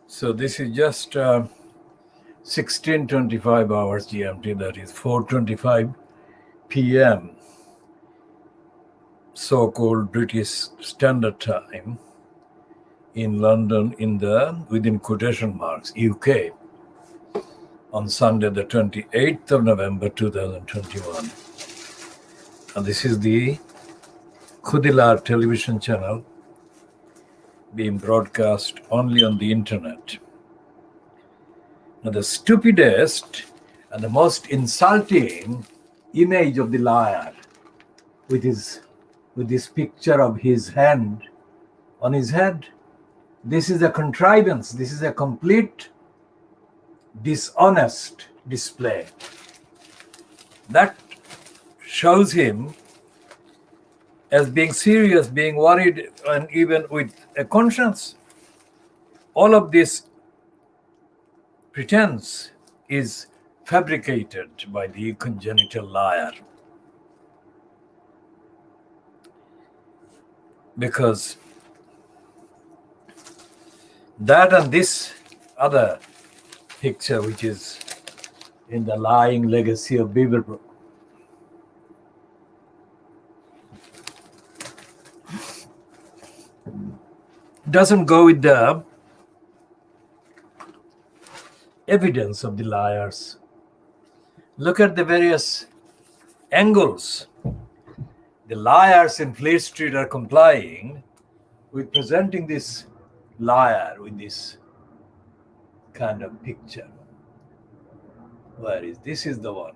So this is just 16:25 hours GMT, that is 4:25 p.m. so-called British Standard Time in London, within quotation marks, UK, on Sunday the 28th of November 2021. And this is the KHOODEELAAR television channel being broadcast only on the internet. Now, the stupidest and the most insulting image of the liar with this picture of his hand on his head. This is a contrivance. This is a complete dishonest display. That shows him as being serious, being worried, and even with a conscience. All of this pretense is fabricated by the congenital liar. Because that and this other picture, which is in the lying legacy of Beaverbrook, doesn't go with the evidence of the liars. Look at the various angles. The liars in Fleet Street are complying with presenting this liar with this kind of picture. Where is this? Is the one.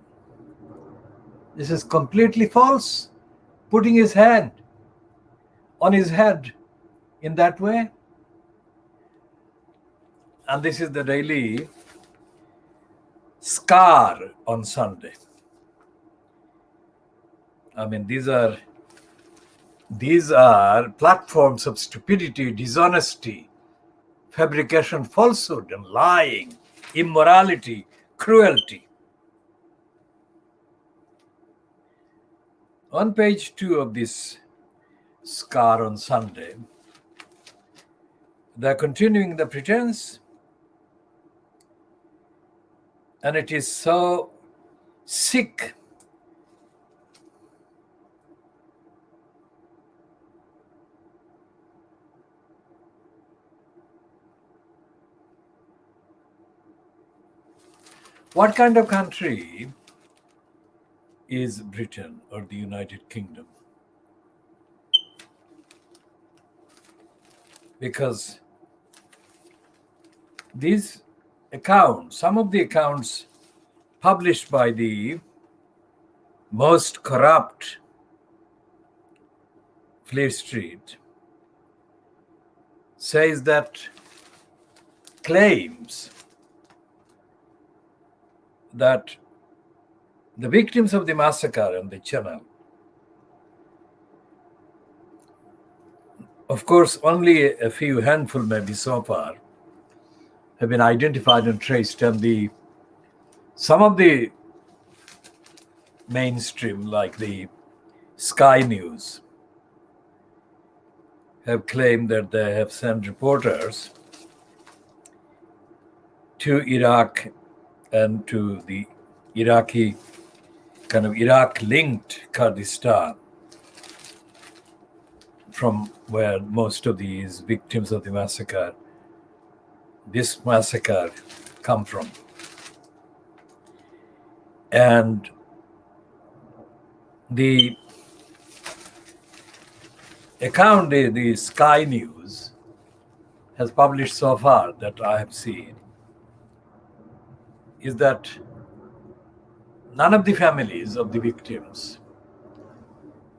This is completely false. Putting his hand on his head in that way. And this is the daily scar on Sunday. I mean, these are platforms of stupidity, dishonesty, fabrication, falsehood, and lying, immorality, cruelty. On page 2 of this scar on Sunday, they're continuing the pretense, and it is so sick. What kind of country is Britain or the United Kingdom? Because these accounts, some of the accounts published by the most corrupt Fleet Street, says that claims that the victims of the massacre on the Channel, of course, only a few handful maybe so far, have been identified and traced, and some of the mainstream, like the Sky News, have claimed that they have sent reporters to Iraq and to the Iraqi, kind of Iraq-linked Kurdistan, from where most of these victims of the massacre, this massacre, come from. And the account the Sky News has published so far that I have seen is that none of the families of the victims,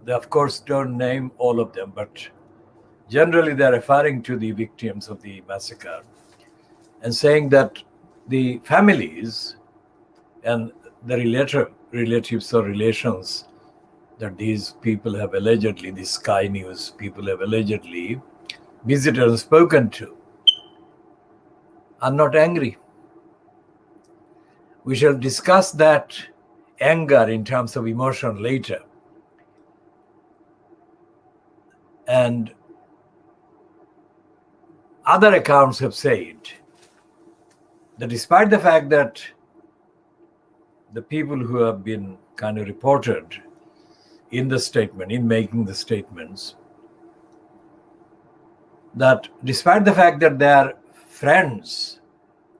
they of course don't name all of them, but generally they're referring to the victims of the massacre and saying that the families and the relatives or relations that these people have allegedly, the Sky News people have allegedly visited and spoken to, are not angry. We shall discuss that anger in terms of emotion later. And other accounts have said that despite the fact that the people who have been kind of reported in the statement, in making the statements, that despite the fact that they are friends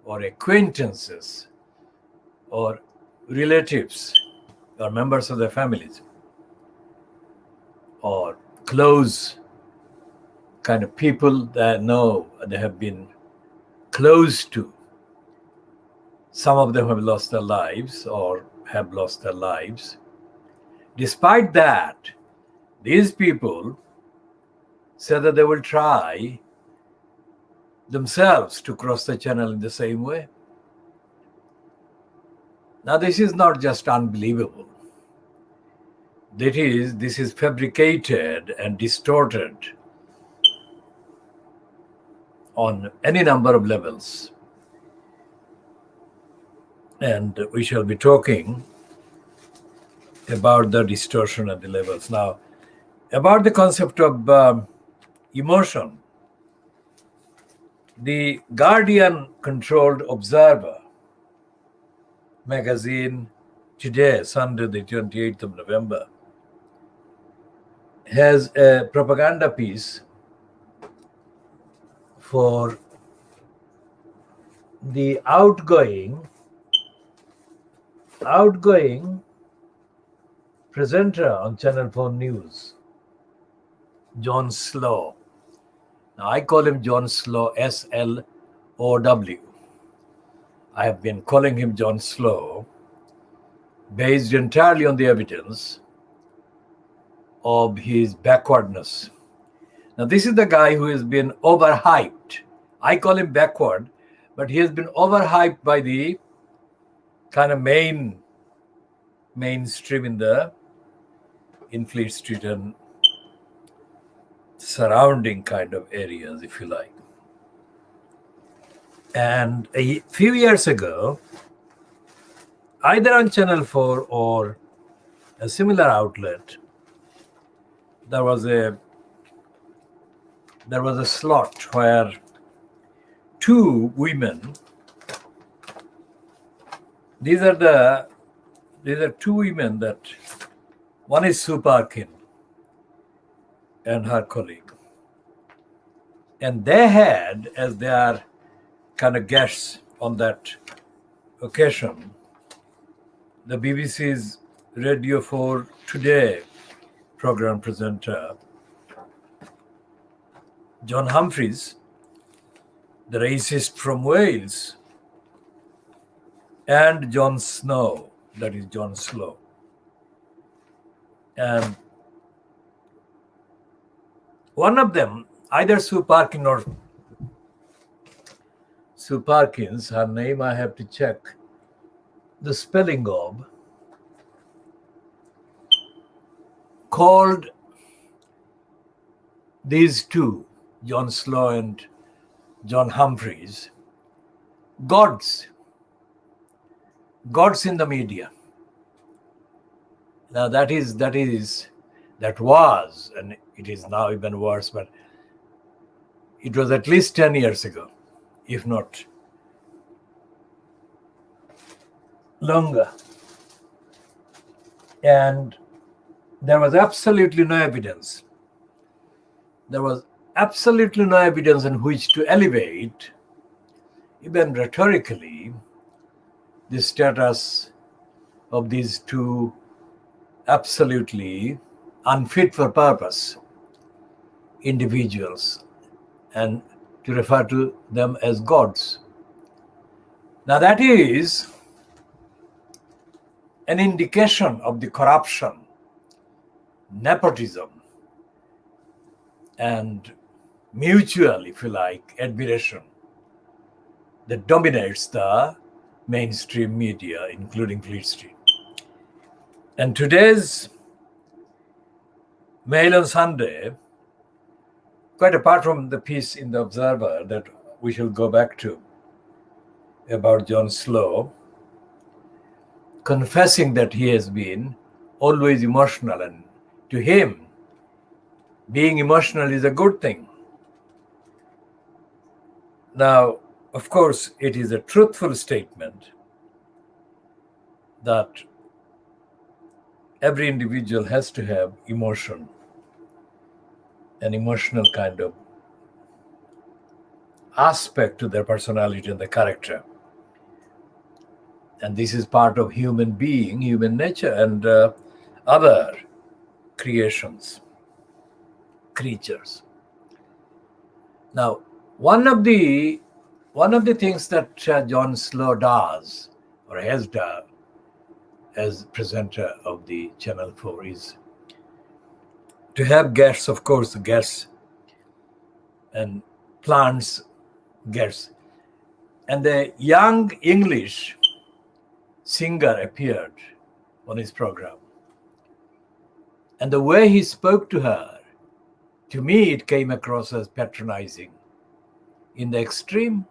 or acquaintances or relatives or members of their families or close kind of people that know they have been close to, some of them have lost their lives or have lost their lives. Despite that, these people say that they will try themselves to cross the channel in the same way. Now, this is not just unbelievable. This is fabricated and distorted on any number of levels. And we shall be talking about the distortion at the levels. Now, about the concept of emotion, the Guardian-controlled Observer magazine today, Sunday, the 28th of November, has a propaganda piece for the outgoing presenter on Channel 4 News, John Slow. Now, I call him John Slow, S-L-O-W. I have been calling him John Slow based entirely on the evidence of his backwardness. Now, this is the guy who has been overhyped. I call him backward, but he has been overhyped by the kind of mainstream in Fleet Street and surrounding kind of areas, if you like. And a few years ago, either on Channel 4 or a similar outlet, there was a slot where two women, these are two women, that one is Sue Parkin and her colleague, and they had as their kind of guests on that occasion the BBC's Radio 4 Today program presenter John Humphreys, the racist from Wales, and John Snow, that is John Slow. And one of them, either Sue Parkin or Sue Parkins, her name I have to check the spelling of, called these two, John Slow and John Humphreys, gods in the media. Now that was, and it is now even worse, but it was at least 10 years ago, if not longer. And there was absolutely no evidence. There was absolutely no evidence in which to elevate, even rhetorically, the status of these two absolutely unfit for purpose individuals, and to refer to them as gods. Now that is an indication of the corruption, nepotism, and mutual, if you like, admiration that dominates the mainstream media, including Fleet Street. And today's Mail on Sunday, quite apart from the piece in the Observer that we shall go back to about John Slow, confessing that he has been always emotional, and to him, being emotional is a good thing. Now, Of course, it is a truthful statement that every individual has to have emotion, an emotional kind of aspect to their personality and their character. And this is part of human being, human nature, and other creations, creatures. Now, one of the things that John Slow does, or has done, as presenter of the Channel 4 is to have guests, of course, guests and plants guests. And the young English singer appeared on his program. And the way he spoke to her, to me, it came across as patronizing in the extreme.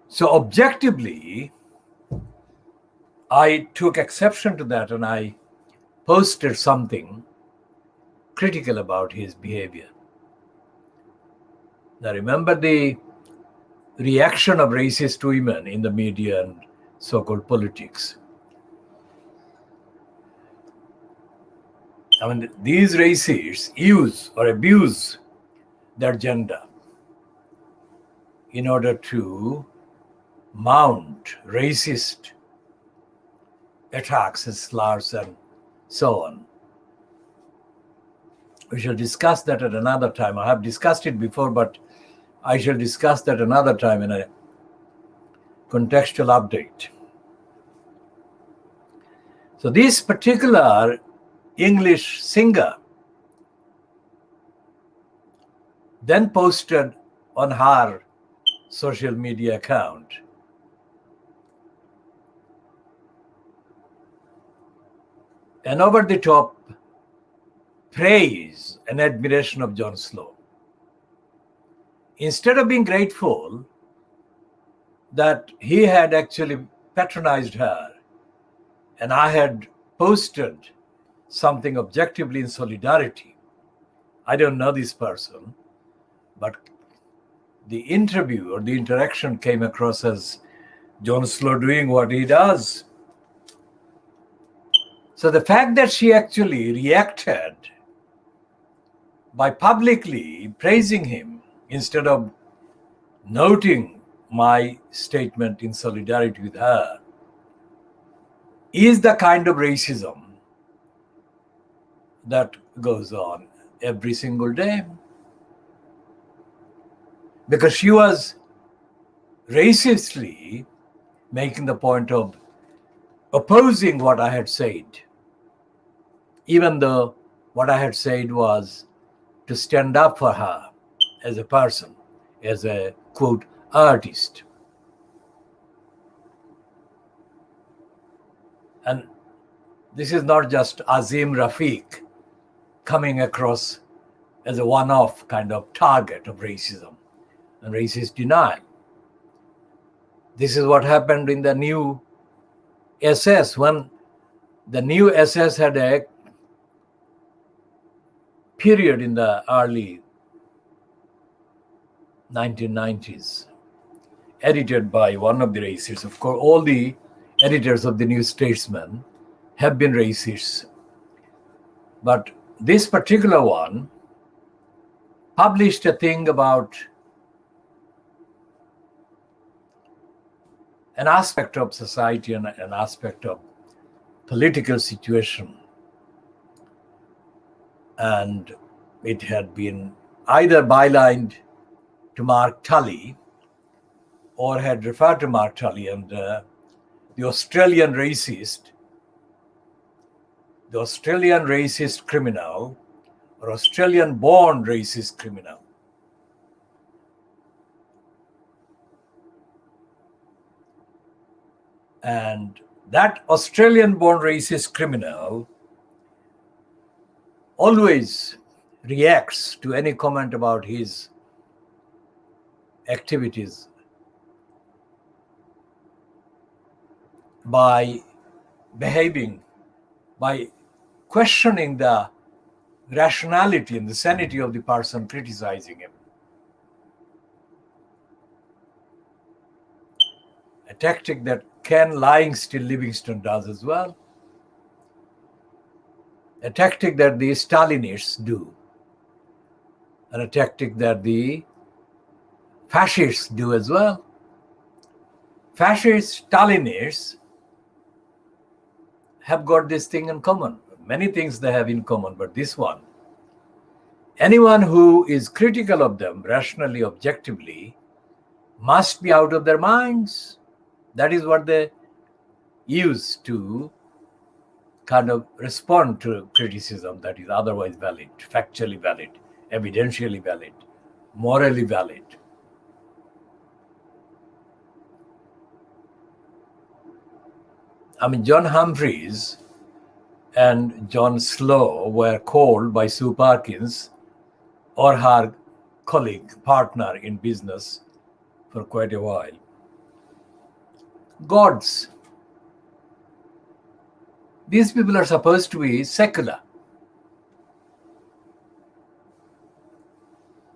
So objectively, I took exception to that and I posted something critical about his behavior. Now remember the reaction of racist women in the media and so-called politics. I mean, these racists use or abuse their gender in order to mount racist attacks and slurs and so on. We shall discuss that at another time. I have discussed it before, but I shall discuss that another time in a contextual update. So this particular English singer then posted on her social media account an over-the-top praise and admiration of John Slow. Instead of being grateful that he had actually patronized her and I had posted something objectively in solidarity. I don't know this person, but the interview or the interaction came across as John Slow doing what he does. So the fact that she actually reacted by publicly praising him instead of noting my statement in solidarity with her is the kind of racism that goes on every single day. Because she was racistly making the point of opposing what I had said, even though what I had said was to stand up for her as a person, as a, quote, artist. And this is not just Azim Rafiq coming across as a one-off kind of target of racism and racist denial. This is what happened in the new SS, when the new SS had a period in the early 1990s, edited by one of the racists. Of course, all the editors of the New Statesman have been racists. But this particular one published a thing about an aspect of society and an aspect of political situation. And it had been either bylined to Mark Tully or had referred to Mark Tully and the Australian racist criminal or Australian-born racist criminal. And that Australian-born racist criminal always reacts to any comment about his activities by questioning the rationality and the sanity of the person criticizing him. a tactic that Ken Lying Still Livingston does as well, a tactic that the Stalinists do, and a tactic that the fascists do as well. Fascists, Stalinists have got this thing in common. Many things they have in common, but this one. Anyone who is critical of them, rationally, objectively, must be out of their minds. That is what they use to kind of respond to criticism that is otherwise valid, factually valid, evidentially valid, morally valid. I mean, John Humphreys and John Slow were called by Sue Perkins or her colleague, partner in business for quite a while, gods. These people are supposed to be secular.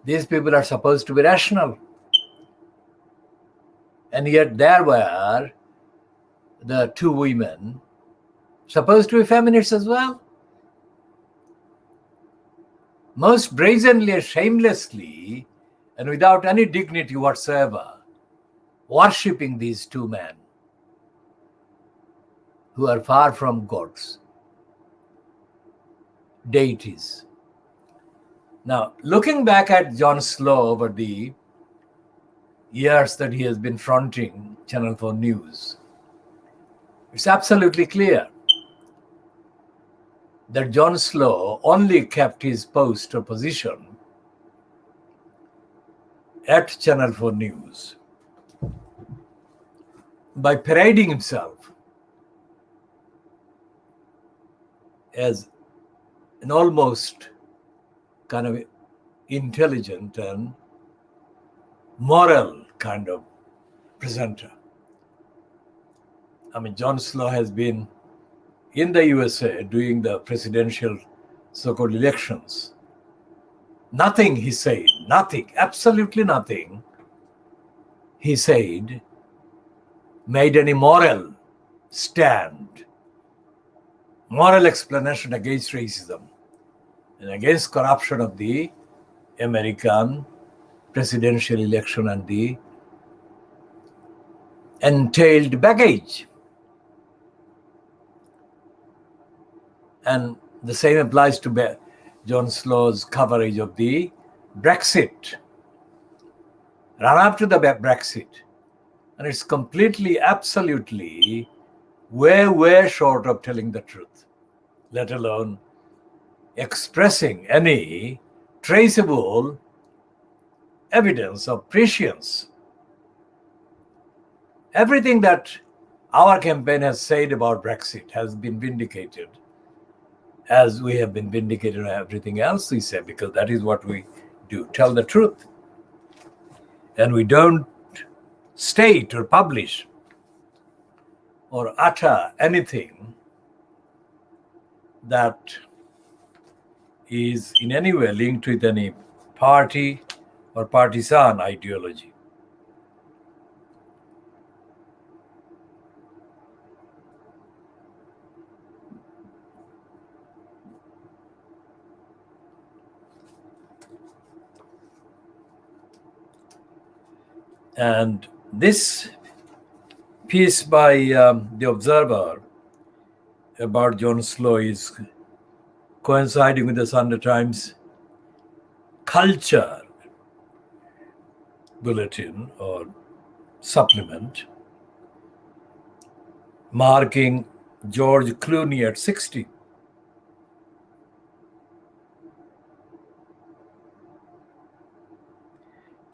These people are supposed to be rational. And yet there were the two women supposed to be feminists as well. Most brazenly and shamelessly and without any dignity whatsoever, worshipping these two men who are far from gods, deities. Now, looking back at John Slow over the years that he has been fronting Channel 4 News, it's absolutely clear that John Slow only kept his post or position at Channel 4 News by parading himself as an almost kind of intelligent and moral kind of presenter. I mean, John Slow has been in the USA doing the presidential so-called elections. Nothing he said, nothing, absolutely nothing he said made any moral stand, moral explanation against racism and against corruption of the American presidential election and the entailed baggage. And the same applies to John Slow's coverage of the Brexit, run up to the Brexit. And it's completely, absolutely, way short of telling the truth, let alone expressing any traceable evidence of prescience. Everything that our campaign has said about Brexit has been vindicated, as we have been vindicated on everything else we say, because that is what we do, tell the truth. And we don't state or publish or utter anything that is in any way linked with any party or partisan ideology. And this piece by The Observer about John Slow is coinciding with the Sunday Times culture bulletin or supplement, marking George Clooney at 60.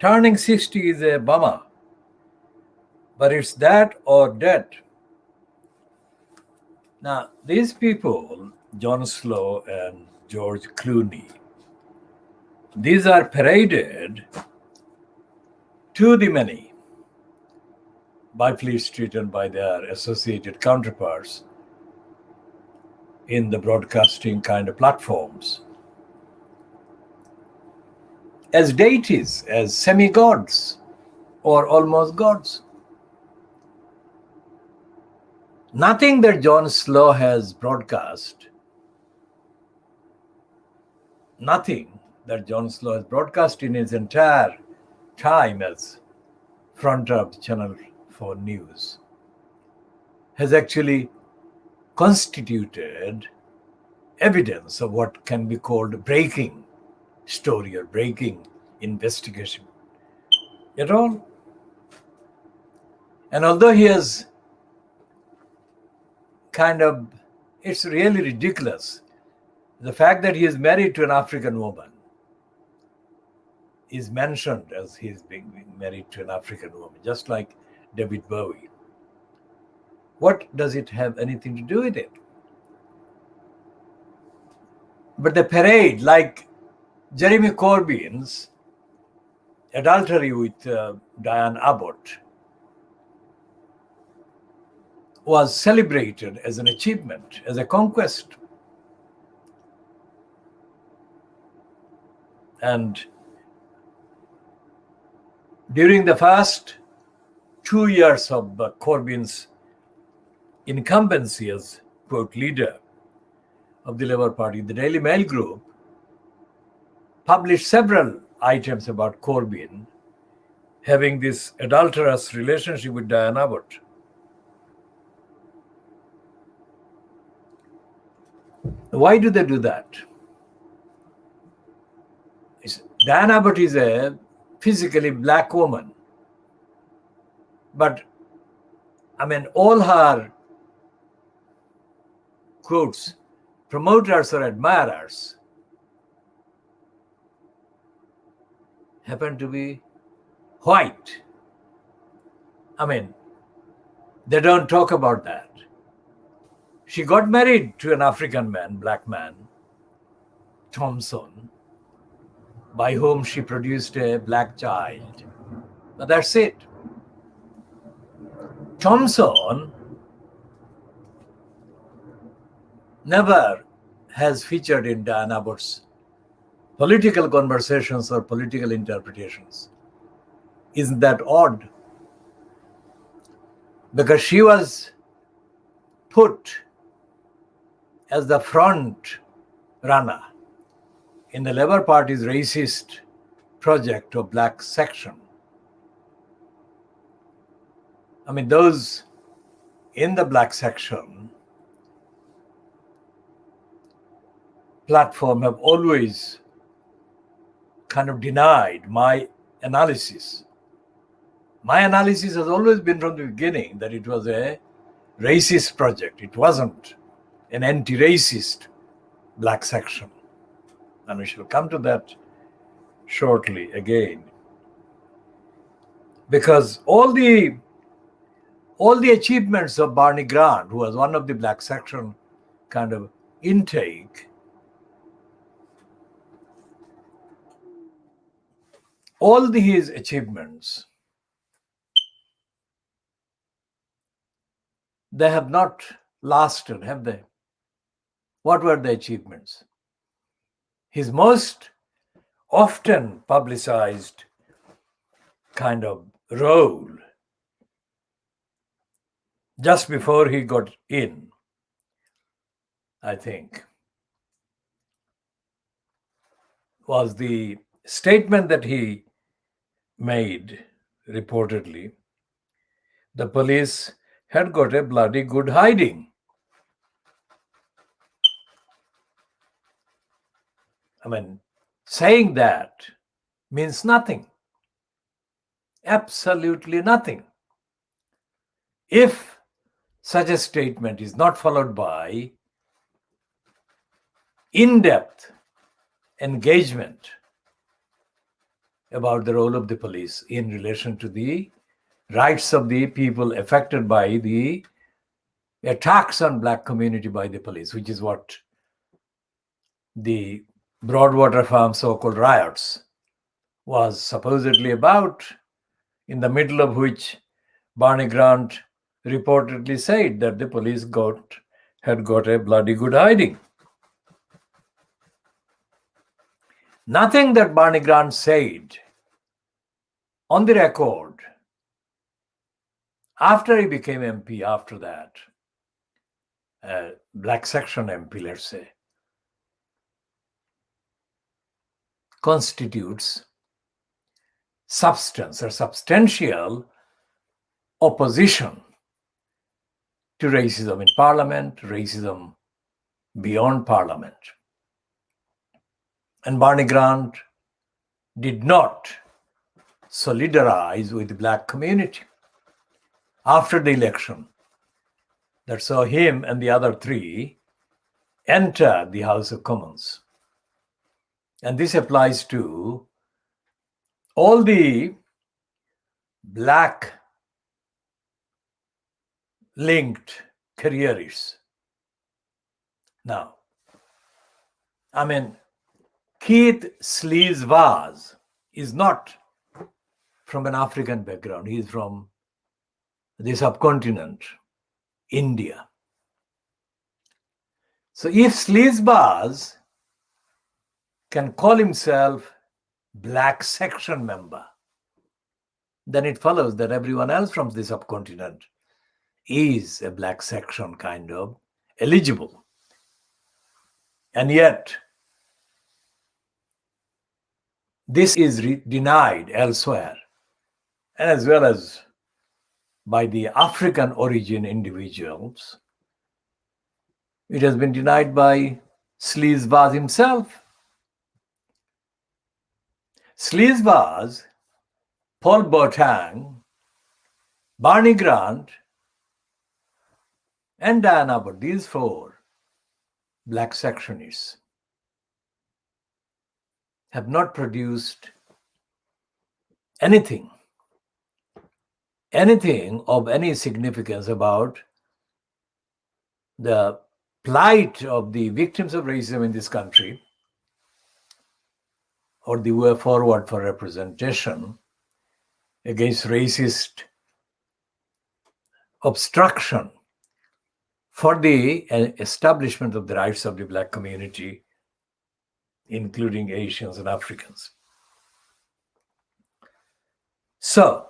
Turning 60 is a bummer, but it's that or dead. Now, these people, John Slow and George Clooney, these are paraded to the many by Fleet Street and by their associated counterparts in the broadcasting kind of platforms as deities, as semi-gods or almost gods. Nothing that John Slow has broadcast, nothing that John Slow has broadcast in his entire time as front of Channel 4 News has actually constituted evidence of what can be called breaking story or breaking investigation at all. And although he has it's really ridiculous, the fact that he is married to an African woman is mentioned as he is being married to an African woman, just like David Bowie. What does it have anything to do with it? But the parade, like Jeremy Corbyn's adultery with Diane Abbott, was celebrated as an achievement, as a conquest. And during the first 2 years of Corbyn's incumbency as, quote, leader of the Labour Party, the Daily Mail Group published several items about Corbyn having this adulterous relationship with Diane Abbott. Why do they do that? Diane Abbott is a physically black woman, but all her, quotes, promoters or admirers happen to be white. They don't talk about that. She got married to an African man, black man, Thompson, by whom she produced a black child. But that's it. Thompson never has featured in Diane Abbott's political conversations or political interpretations. Isn't that odd? Because she was put as the front runner in the Labour Party's racist project of black section. Those in the black section platform have always denied my analysis. My analysis has always been from the beginning that it was a racist project. It wasn't an anti-racist black section. And we shall come to that shortly again. Because all the achievements of Barney Grant, who was one of the black section intake, his achievements, they have not lasted, have they? What were the achievements? His most often publicized role just before he got in, I think, was the statement that he made, reportedly, the police had got a bloody good hiding. Saying that means nothing. Absolutely nothing. If such a statement is not followed by in-depth engagement about the role of the police in relation to the rights of the people affected by the attacks on black community by the police, which is what the Broadwater Farm so-called riots was supposedly about, in the middle of which Barney Grant reportedly said that the police had got a bloody good hiding. Nothing that Barney Grant said on the record after he became MP, after that, black section MP, let's say, constitutes substance or substantial opposition to racism in parliament, racism beyond parliament. And Barney Grant did not solidarize with the black community after the election that saw him and the other three enter the House of Commons. And this applies to all the black linked careers. Now, I mean, Keith Sleaze Vaz is not from an African background. He is from the subcontinent, India. So if Sleaze Vaz can call himself black section member, then it follows that everyone else from the subcontinent is a black section kind of eligible. And yet, this is denied elsewhere, and as well as by the African origin individuals. It has been denied by Sleaze Vaz himself. Sleaze Vaz, Paul Boateng, Barney Grant, and Diana Abbott, these four black sectionists, have not produced anything of any significance about the plight of the victims of racism in this country, or the way forward for representation against racist obstruction for the establishment of the rights of the black community, including Asians and Africans. So,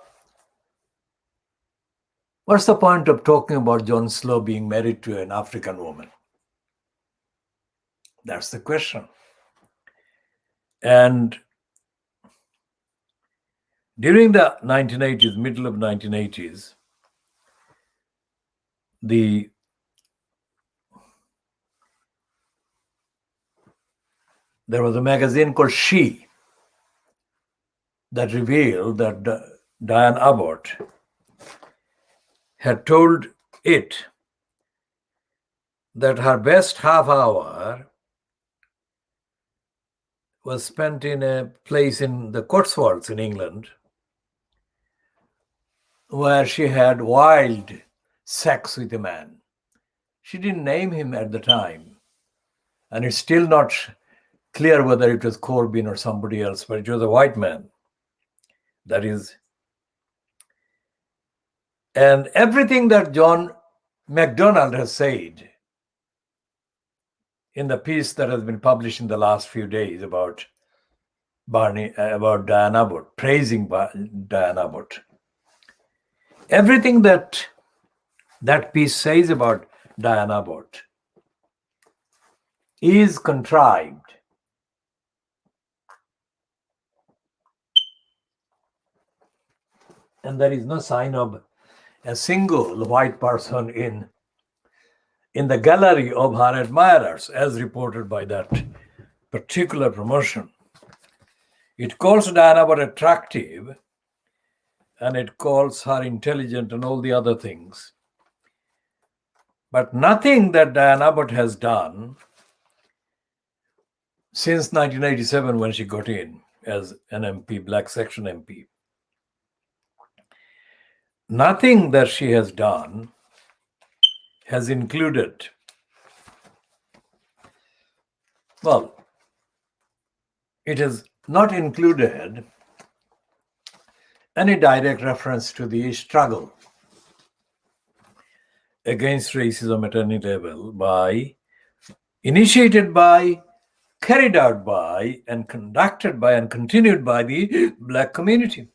what's the point of talking about John Slow being married to an African woman? That's the question. And during the 1980s, middle of 1980s, there was a magazine called She that revealed that Diane Abbott had told it that her best half hour was spent in a place in the Cotswolds in England where she had wild sex with a man. She didn't name him at the time, and it's still not clear whether it was Corbyn or somebody else, but it was a white man. That is, and everything that John MacDonald has said in the piece that has been published in the last few days about Diane Abbott, praising Diane Abbott, everything that piece says about Diane Abbott is contrived. And there is no sign of a single white person in the gallery of her admirers, as reported by that particular promotion. It calls Diane Abbott attractive, and it calls her intelligent and all the other things. But nothing that Diane Abbott has done since 1987, when she got in as an MP, black section MP, nothing that she has done has included, well, it has not included any direct reference to the struggle against racism at any level initiated by, carried out by, and conducted by, and continued by the black community.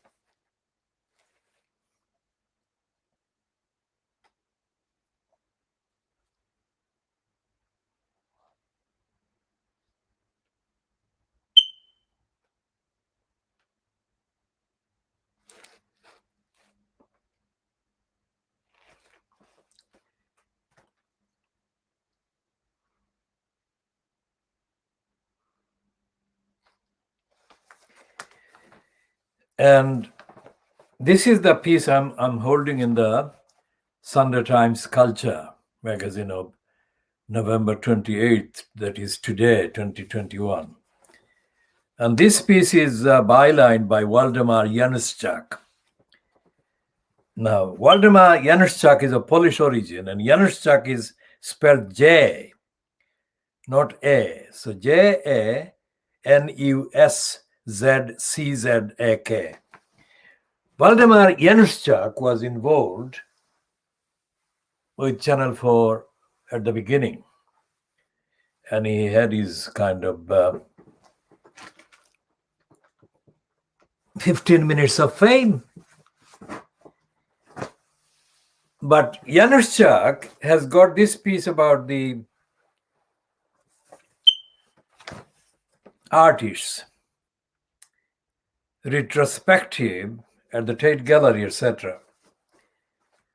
And this is the piece I'm holding in the Sunday Times Culture magazine of November 28th, that is today, 2021. And this piece is bylined by Waldemar Januszczak. Now, Waldemar Januszczak is of Polish origin, and Januszczak is spelled J, not A. So Januszczak. Waldemar Januszczak was involved with Channel 4 at the beginning, and he had his kind of 15 minutes of fame. But Januszczak has got this piece about the artists, retrospective at the Tate Gallery, etc.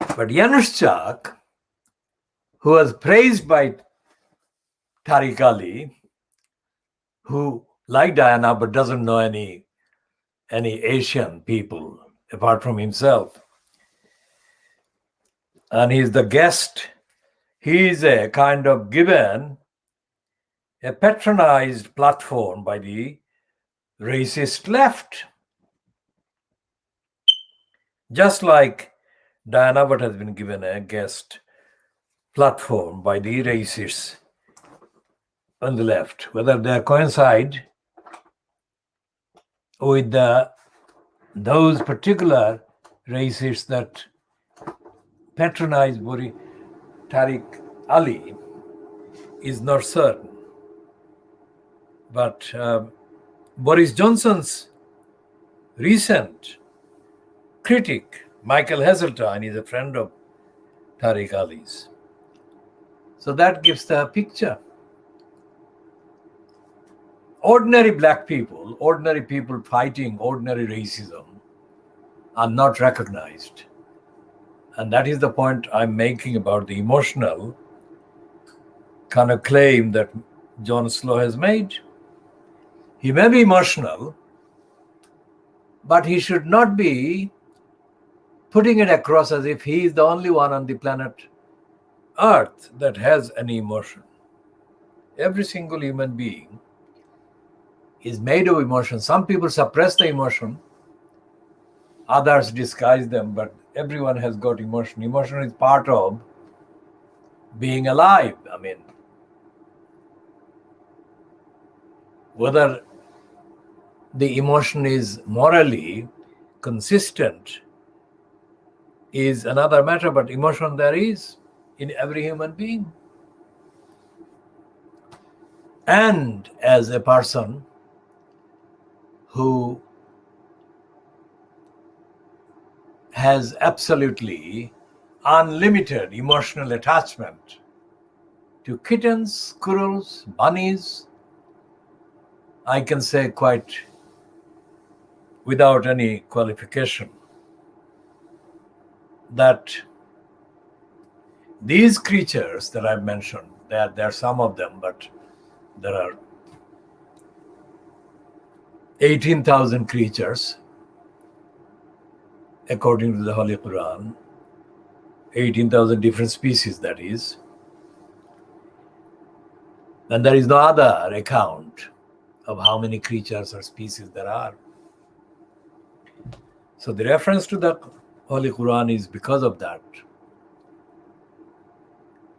But Januszczak, who was praised by Tariq Ali, who, like Diana, but doesn't know any Asian people apart from himself, and he's the guest, he is a kind of given a patronized platform by the racist left. Just like Diana Abbott has been given a guest platform by the racists on the left, whether they coincide with those particular racists that patronize Tariq Ali is not certain. But Boris Johnson's recent critic, Michael Heseltine, is a friend of Tariq Ali's. So that gives the picture. Ordinary black people, ordinary people fighting ordinary racism are not recognized. And that is the point I'm making about the emotional kind of claim that John Slow has made. He may be emotional, but he should not be putting it across as if he is the only one on the planet Earth that has any emotion. Every single human being is made of emotion. Some people suppress the emotion, others disguise them, but everyone has got emotion. Emotion is part of being alive. I mean, whether the emotion is morally consistent is another matter, but emotion there is in every human being. And as a person who has absolutely unlimited emotional attachment to kittens, squirrels, bunnies, I can say quite without any qualification that these creatures that I've mentioned, there are some of them, but there are 18,000 creatures according to the Holy Quran, 18,000 different species, that is. And there is no other account of how many creatures or species there are. So the reference to the Holy Quran is because of that.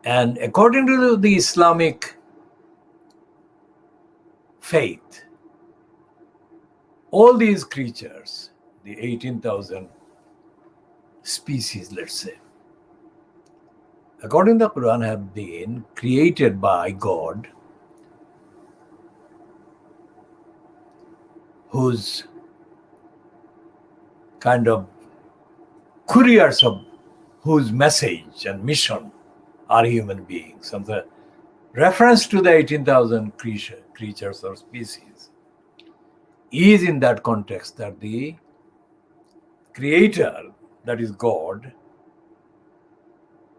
And according to the Islamic faith, all these creatures, the 18,000 species, let's say, according to the Quran, have been created by God, whose kind of couriers of whose message and mission are human beings. And the reference to the 18,000 creatures or species is in that context that the creator, that is God,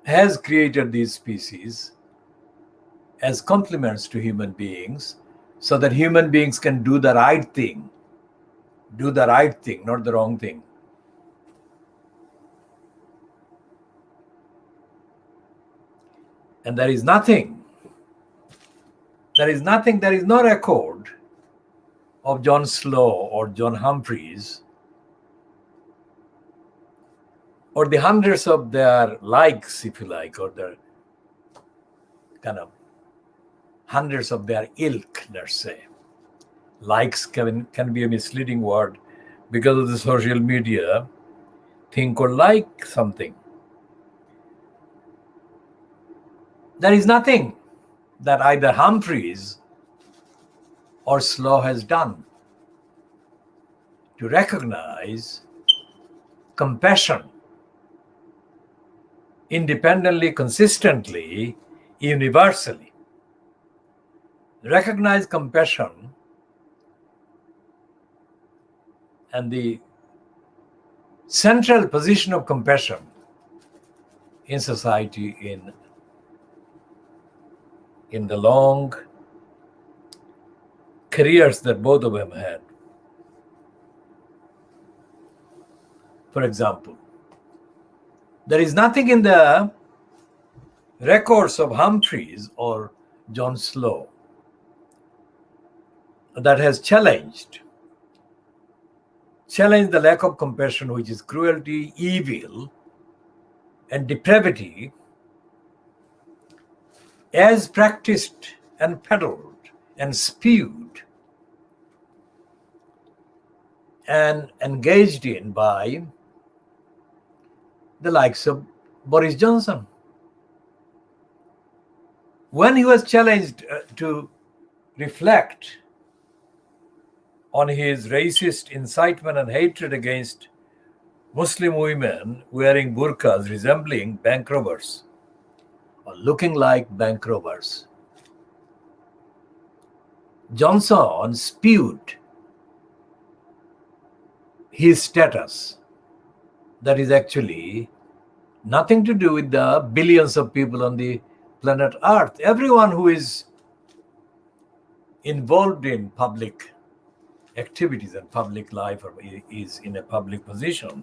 has created these species as complements to human beings so that human beings can do the right thing do the right thing, not the wrong thing. And there is nothing, there is no record of John Slow or John Humphreys or the hundreds of their likes, if you like, or their kind of hundreds of their ilk, let's say. Likes can be a misleading word because of the social media. Think or like something. There is nothing that either Humphreys or Slow has done to recognize compassion independently, consistently, universally. Recognize compassion and the central position of compassion in society in the long careers that both of them had. For example, there is nothing in the records of Humphreys or John Slow that has challenged the lack of compassion, which is cruelty, evil, and depravity, as practiced and peddled and spewed and engaged in by the likes of Boris Johnson. When he was challenged to reflect on his racist incitement and hatred against Muslim women wearing burqas resembling bank robbers or looking like bank robbers, Johnson spewed his status that is actually nothing to do with the billions of people on the planet Earth. Everyone who is involved in public activities and public life or is in a public position,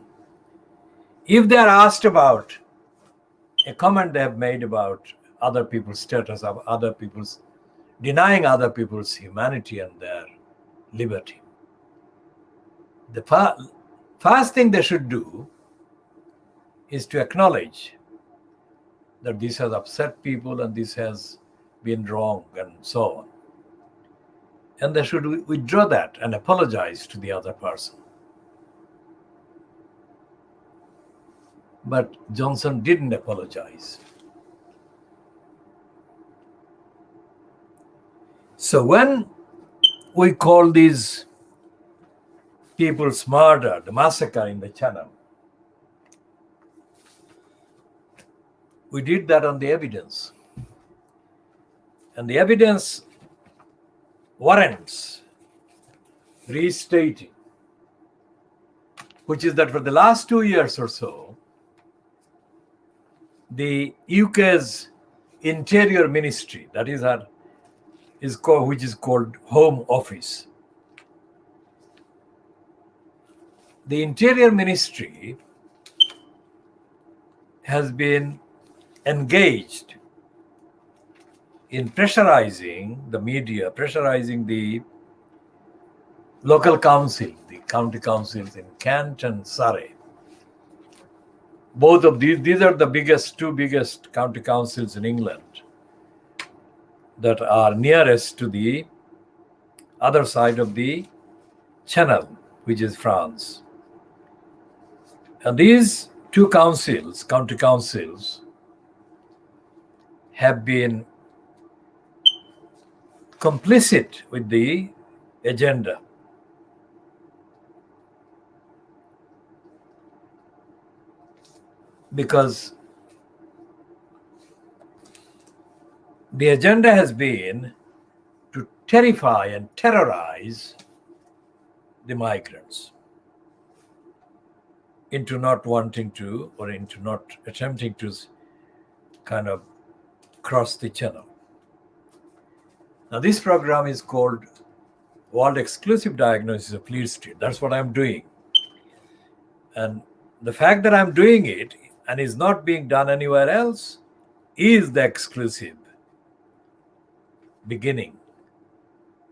if they are asked about a comment they have made about other people's status, of other people's denying other people's humanity and their liberty, the first thing they should do is to acknowledge that this has upset people and this has been wrong and so on. And they should withdraw that and apologize to the other person. But Johnson didn't apologize. So when we call these people's murder, the massacre in the channel, we did that on the evidence. And the evidence warrants restating, which is that for the last 2 years or so, the UK's Interior Ministry, that is which is called Home Office. The Interior Ministry has been engaged in pressurizing the media, pressurizing the local council, the county councils in Kent and Surrey. Both of these are the two biggest county councils in England that are nearest to the other side of the Channel, which is France. And these two councils, county councils, have been complicit with the agenda. Because the agenda has been to terrify and terrorize the migrants into not wanting to, or into not attempting to kind of cross the channel. Now, this program is called world exclusive diagnosis of Fleet Street. That's what I'm doing. And the fact that I'm doing it and is not being done anywhere else is the exclusive beginning.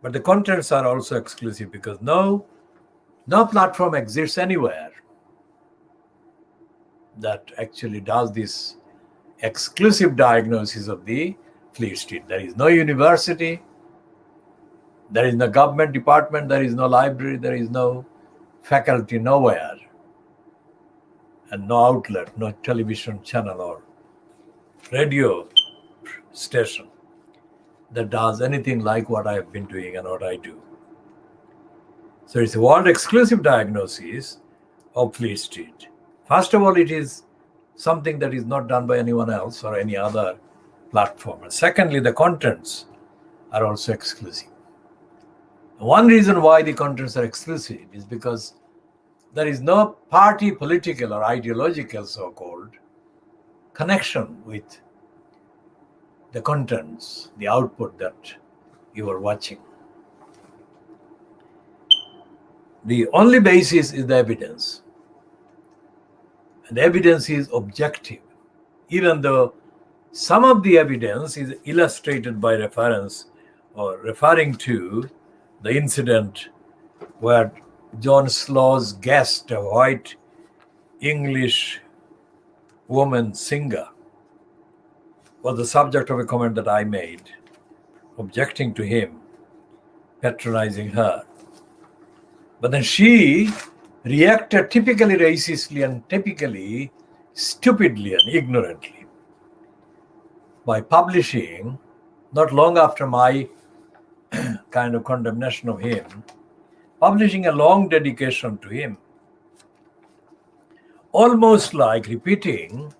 But the contents are also exclusive because no platform exists anywhere that actually does this exclusive diagnosis of the Fleet Street. There is no university, there is no government department, there is no library, there is no faculty nowhere, and no outlet, no television channel or radio station that does anything like what I have been doing and what I do. So it's a world exclusive diagnosis of Fleet Street. First of all, it is something that is not done by anyone else or any other platform. And secondly, the contents are also exclusive. One reason why the contents are exclusive is because there is no party, political or ideological so-called connection with the contents, the output that you are watching. The only basis is the evidence. And the evidence is objective, even though some of the evidence is illustrated by reference or referring to the incident where John Slow's guest, a white English woman singer, was the subject of a comment that I made, objecting to him, patronizing her. But then she reacted typically racistly and typically stupidly and ignorantly by publishing, not long after my kind of condemnation of him, publishing a long dedication to him, almost like repeating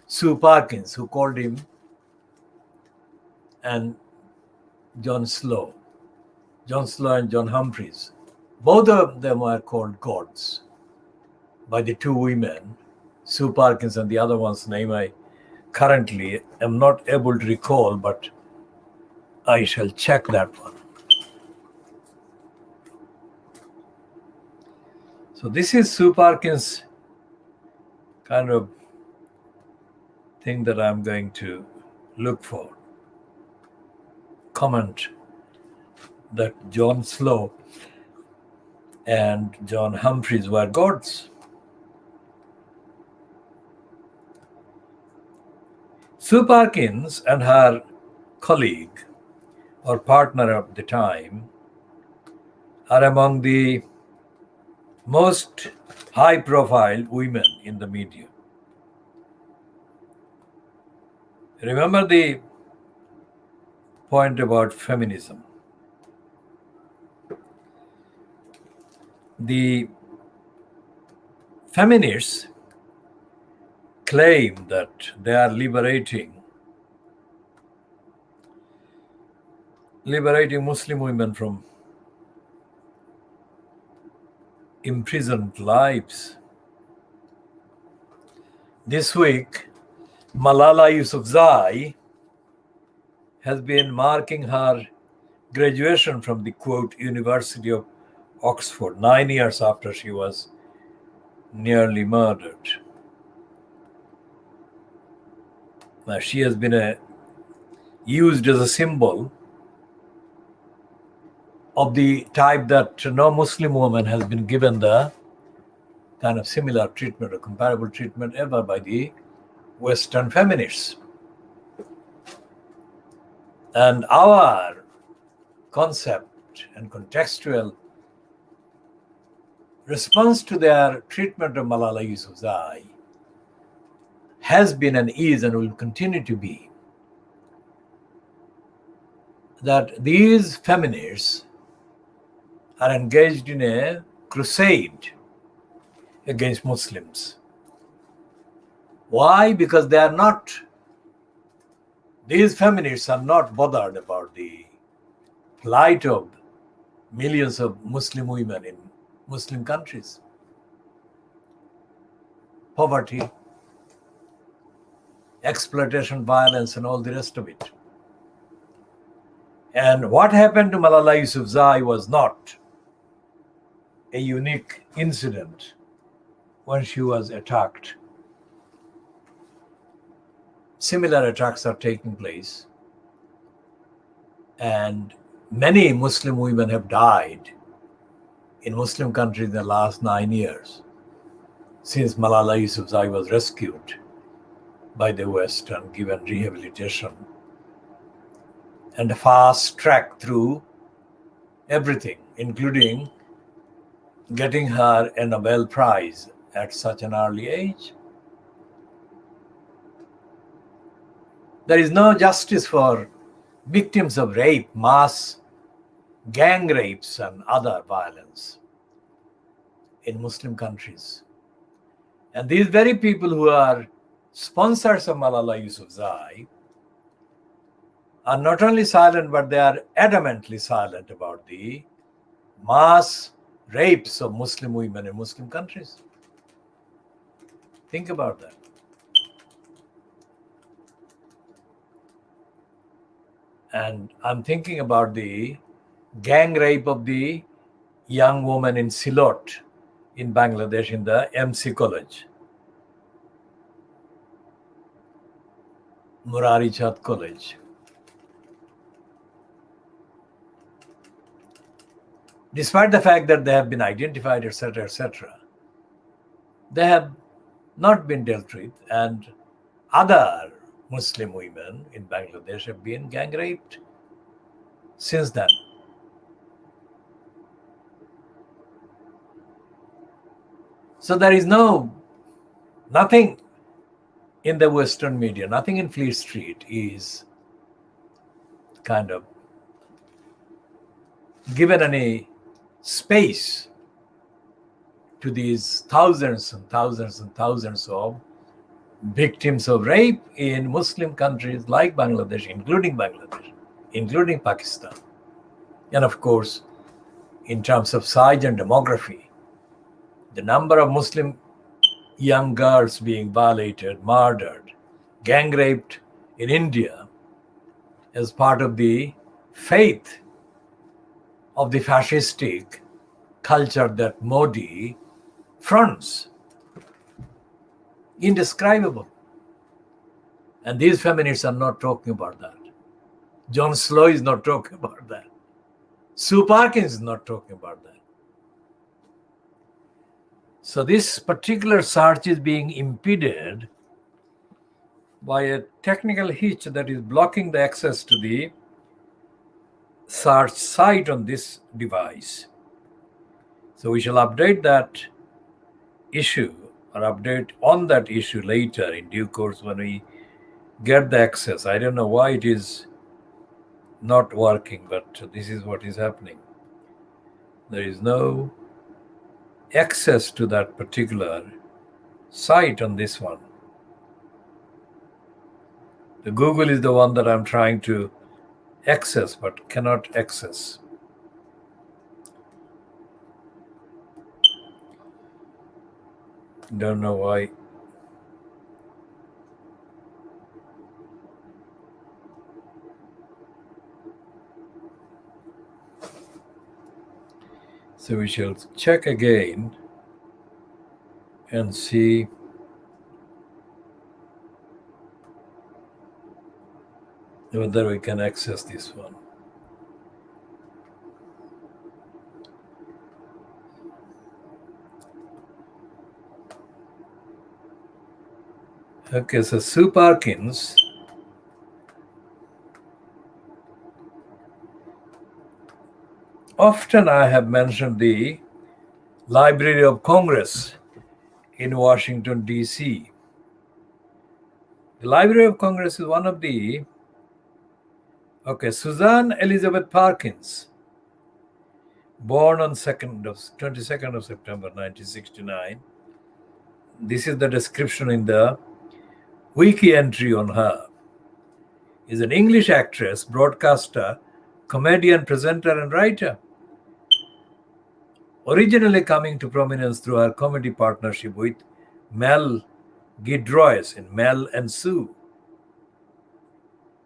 Sue Perkins, who called him, and John Slow and John Humphreys. Both of them were called gods by the two women, Sue Perkins and the other one's name I currently am not able to recall, but I shall check that one. So this is Sue Perkins' kind of thing that I'm going to look for. Comment that John Slow and John Humphreys were gods. Sue Perkins and her colleague or partner at the time are among the most high-profile women in the media. Remember the point about feminism. The feminists claim that they are liberating Muslim women from imprisoned lives. This week, Malala Yousafzai has been marking her graduation from the, quote, University of Oxford, 9 years after she was nearly murdered. Now, she has been used as a symbol of the type that no Muslim woman has been given the kind of similar treatment or comparable treatment ever by the Western feminists. And our concept and contextual response to their treatment of Malala Yousafzai has been and is and will continue to be that these feminists are engaged in a crusade against Muslims. Why? Because these feminists are not bothered about the plight of millions of Muslim women in Muslim countries. Poverty, exploitation, violence, and all the rest of it. And what happened to Malala Yousafzai was not a unique incident when she was attacked. Similar attacks are taking place, and many Muslim women have died in Muslim countries in the last 9 years since Malala Yousafzai was rescued by the West and given rehabilitation and a fast track through everything, including getting her a Nobel Prize at such an early age. There is no justice for victims of rape, mass gang rapes, and other violence in Muslim countries. And these very people who are sponsors of Malala Yousafzai are not only silent, but they are adamantly silent about the mass rapes of Muslim women in Muslim countries. Think about that. And I'm thinking about the gang rape of the young woman in Silot in Bangladesh in the MC College, Murari Chand College. Despite the fact that they have been identified, etc., they have not been dealt with, and other Muslim women in Bangladesh have been gang raped since then. So there is nothing in the Western media, nothing in Fleet Street is kind of given any space to these thousands and thousands and thousands of victims of rape in Muslim countries like Bangladesh, including Pakistan. And of course, in terms of size and demography, the number of Muslim young girls being violated, murdered, gang raped in India as part of the faith of the fascistic culture that Modi fronts. Indescribable. And these feminists are not talking about that. John Slow is not talking about that. Sue Perkins is not talking about that. So this particular search is being impeded by a technical hitch that is blocking the access to the search site on this device. So we shall update that issue or update on that issue later in due course when we get the access. I don't know why it is not working, but this is what is happening. There is no access to that particular site on this one. The Google is the one that I'm trying to access but cannot access. Don't know why. So we shall check again and see whether we can access this one. Okay, so Sue Perkins often I have mentioned the Library of Congress in Washington, D.C. The Library of Congress is one of the Suzanne Elizabeth Perkins, born on 22nd of September 1969. This is the description in the wiki entry on her. Is an English actress, broadcaster, comedian, presenter, and writer. Originally coming to prominence through her comedy partnership with Mel Gidroys in Mel and Sue.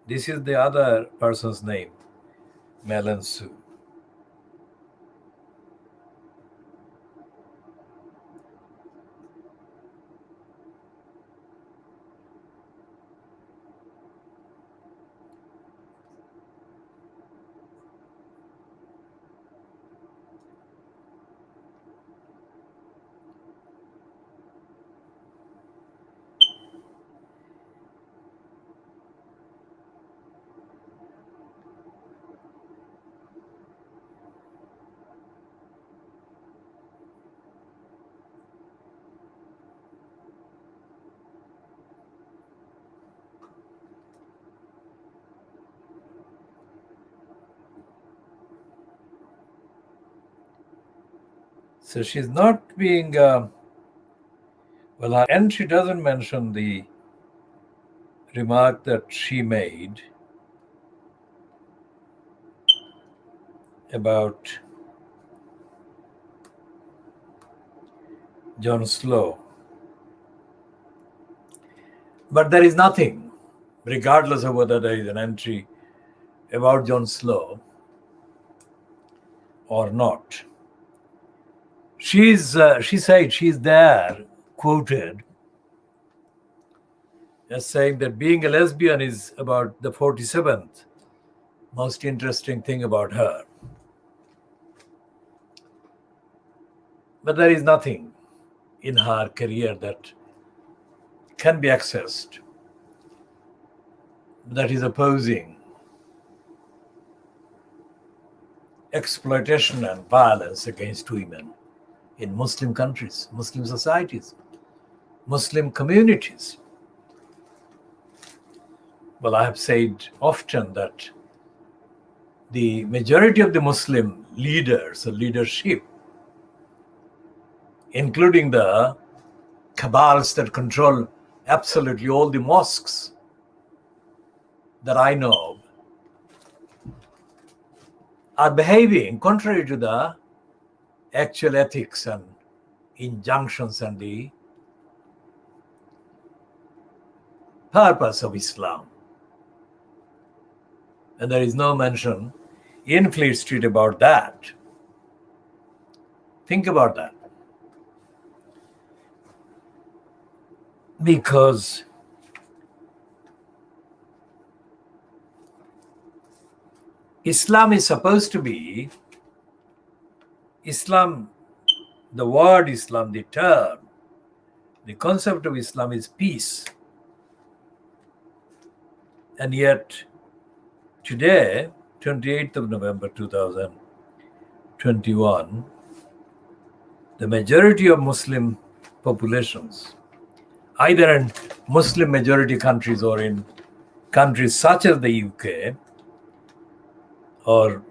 This is the other person's name. Melon soup. So she's not being, well, her entry doesn't mention the remark that she made about John Slow. But there is nothing, regardless of whether there is an entry about John Slow or not. She said she's there, quoted, as saying that being a lesbian is about the 47th most interesting thing about her. But there is nothing in her career that can be accessed that is opposing exploitation and violence against women in Muslim countries, Muslim societies, Muslim communities. Well, I have said often that the majority of the Muslim leaders or leadership, including the cabals that control absolutely all the mosques that I know of, are behaving contrary to the actual ethics and injunctions and the purpose of Islam. And there is no mention in Fleet Street about that. Think about that. Because Islam is supposed to be, Islam, the word Islam, the term, the concept of Islam is peace. And yet, today, 28th of November 2021, the majority of Muslim populations, either in Muslim majority countries or in countries such as the UK or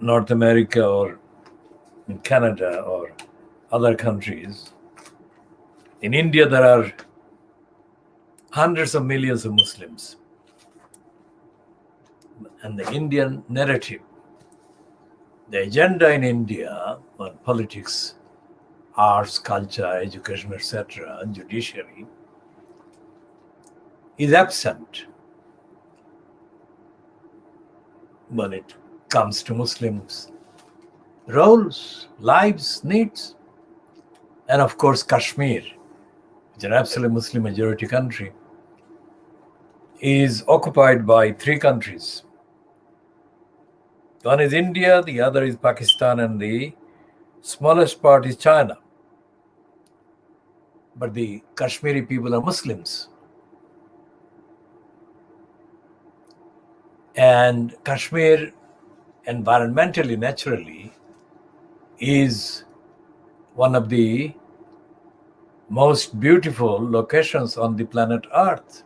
North America or in Canada or other countries, in India there are hundreds of millions of Muslims. And the Indian narrative, the agenda in India on politics, arts, culture, education, etc., and judiciary is absent when it comes to Muslims' roles, lives, needs. And of course, Kashmir, which is an absolute Muslim majority country, is occupied by three countries. One is India, the other is Pakistan, and the smallest part is China. But the Kashmiri people are Muslims. And Kashmir, environmentally, naturally, is one of the most beautiful locations on the planet Earth.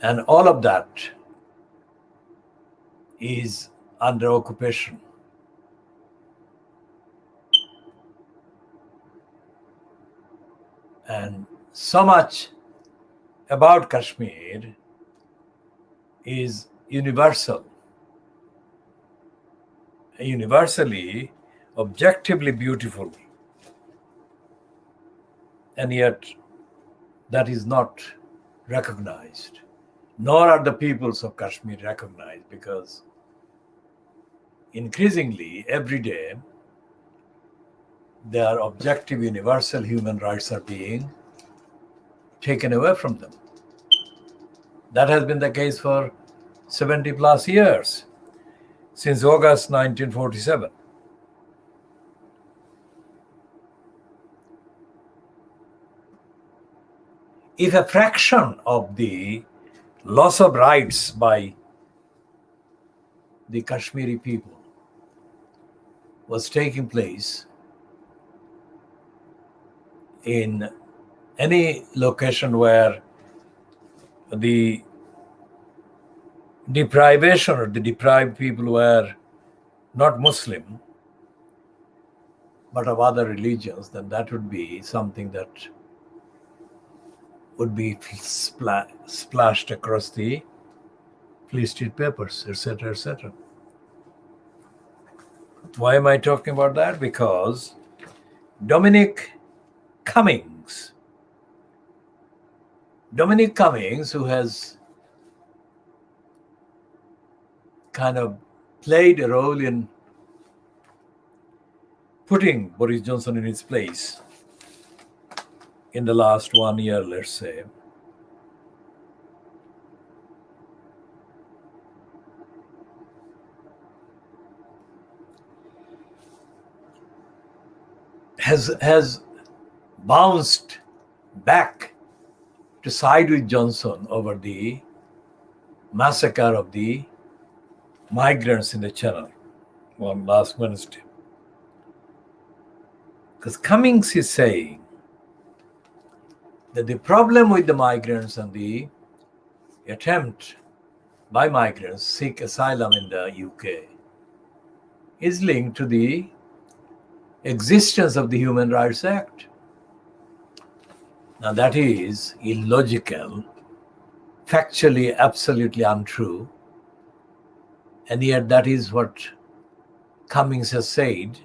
And all of that is under occupation. And so much about Kashmir is universal, universally, objectively beautiful. And yet, that is not recognized, nor are the peoples of Kashmir recognized, because increasingly every day their objective universal human rights are being taken away from them. That has been the case for 70 plus years, since August 1947. If a fraction of the loss of rights by the Kashmiri people was taking place in any location where the deprivation or the deprived people were not Muslim but of other religions, then that would be something that would be splashed across the Fleet Street papers, etc., etc. Why am I talking about that? Because Dominic Cummings, who has kind of played a role in putting Boris Johnson in his place in the last 1 year, let's say, has bounced back to side with Johnson over the massacre of the migrants in the Channel on last Wednesday. Because Cummings is saying that the problem with the migrants and the attempt by migrants to seek asylum in the UK is linked to the existence of the Human Rights Act. Now that is illogical, factually absolutely untrue, and yet that is what Cummings has said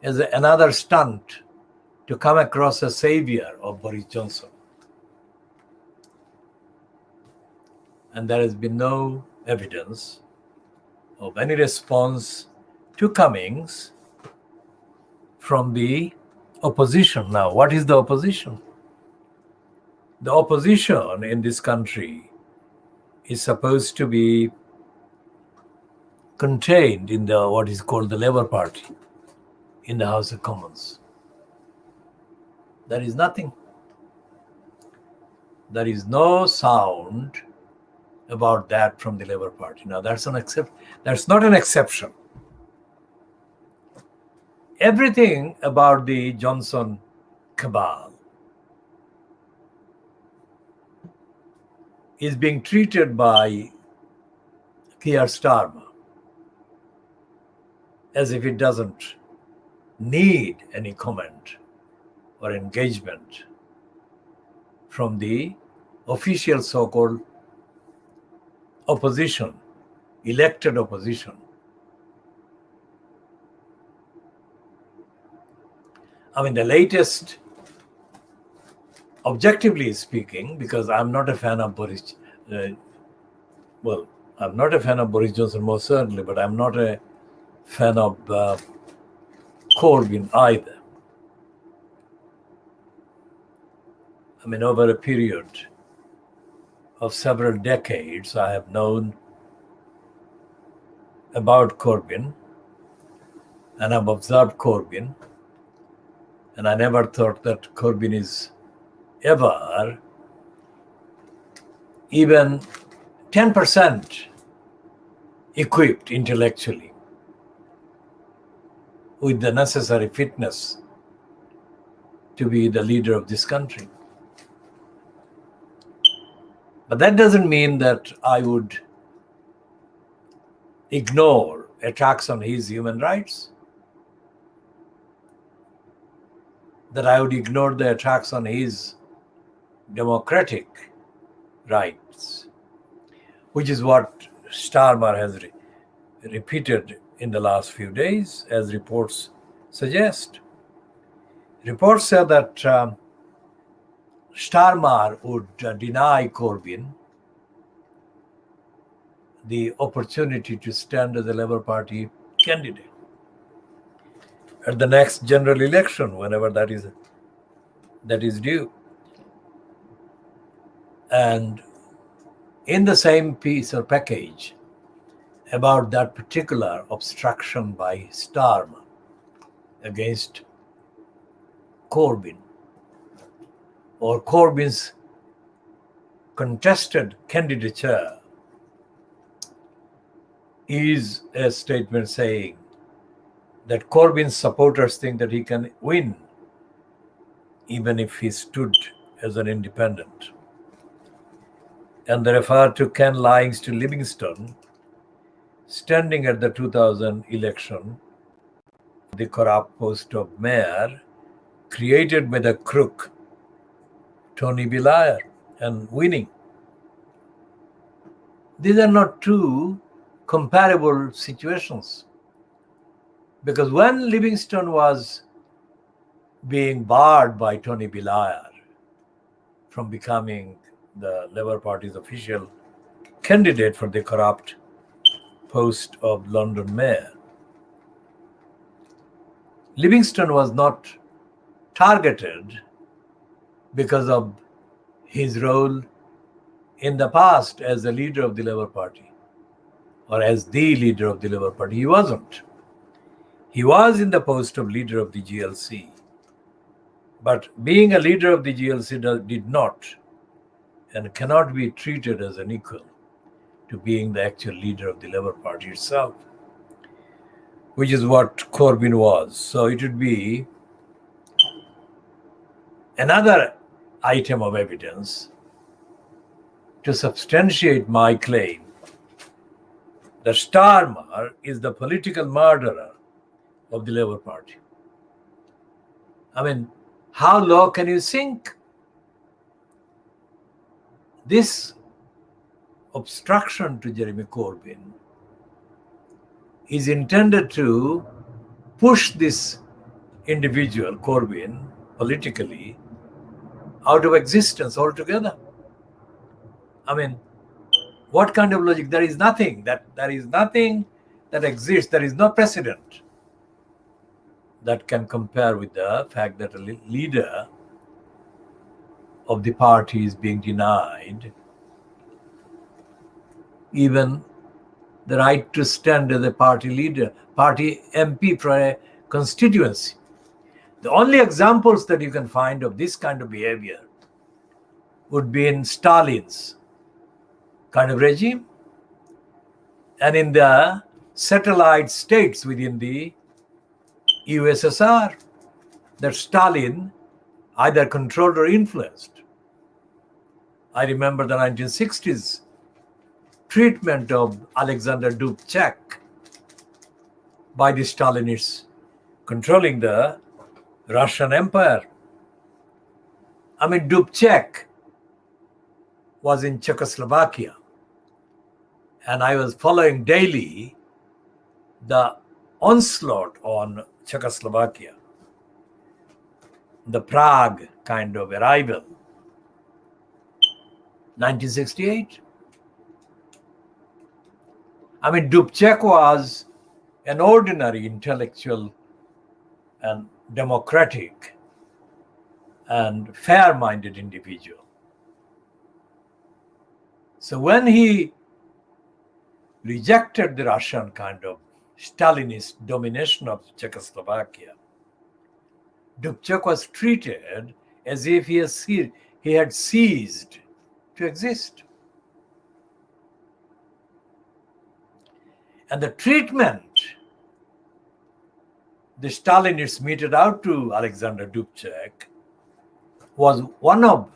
as another stunt to come across a savior of Boris Johnson. And there has been no evidence of any response to Cummings from the opposition. Now, what is the opposition? The opposition in this country is supposed to be contained in the what is called the Labour Party in the House of Commons. There is nothing. There is no sound about that from the Labour Party. Now that's not an exception. Everything about the Johnson cabal is being treated by Keir Starmer as if it doesn't need any comment or engagement from the official so-called opposition, elected opposition. I mean, the latest, objectively speaking, because I'm not a fan of Boris, I'm not a fan of Boris Johnson most certainly, but I'm not a fan of Corbyn either. I mean, over a period of several decades, I have known about Corbyn and I've observed Corbyn, and I never thought that Corbyn is ever even 10% equipped intellectually with the necessary fitness to be the leader of this country. But that doesn't mean that I would ignore attacks on his human rights, that I would ignore the attacks on his democratic rights, which is what Starmer has repeated in the last few days, as reports suggest. Reports say that Starmer would deny Corbyn the opportunity to stand as a Labour Party candidate at the next general election, whenever that is due. And in the same piece or package about that particular obstruction by Starmer against Corbyn, or Corbyn's contested candidature, is a statement saying that Corbyn's supporters think that he can win even if he stood as an independent. And they refer to Ken Lyons to Livingstone standing at the 2000 election, the corrupt post of mayor created by the crook Tony Liar and winning. These are not two comparable situations, because when Livingstone was being barred by Tony Liar from becoming the Labour Party's official candidate for the corrupt post of London mayor, Livingstone was not targeted because of his role in the past as the leader of the Labour Party or as the leader of the Labour Party. He wasn't. He was in the post of leader of the GLC. But being a leader of the GLC did not and cannot be treated as an equal to being the actual leader of the Labour Party itself, which is what Corbyn was. So it would be another item of evidence to substantiate my claim that Starmer is the political murderer of the Labour Party. I mean, how low can you sink? This obstruction to Jeremy Corbyn is intended to push this individual, Corbyn, politically out of existence altogether. I mean, what kind of logic? There is nothing that exists. There is no precedent that can compare with the fact that a leader of the party is being denied even the right to stand as a party leader, party MP for a constituency. The only examples that you can find of this kind of behavior would be in Stalin's kind of regime and in the satellite states within the USSR that Stalin either controlled or influenced. I remember the 1960s treatment of Alexander Dubček by the Stalinists controlling the Russian Empire. I mean, Dubček was in Czechoslovakia, and I was following daily the onslaught on Czechoslovakia, the Prague kind of arrival, 1968. I mean, Dubček was an ordinary intellectual and democratic and fair-minded individual. So when he rejected the Russian kind of Stalinist domination of Czechoslovakia, Dubček was treated as if he had ceased to exist. And the treatment the Stalinists meted out to Alexander Dubček was one of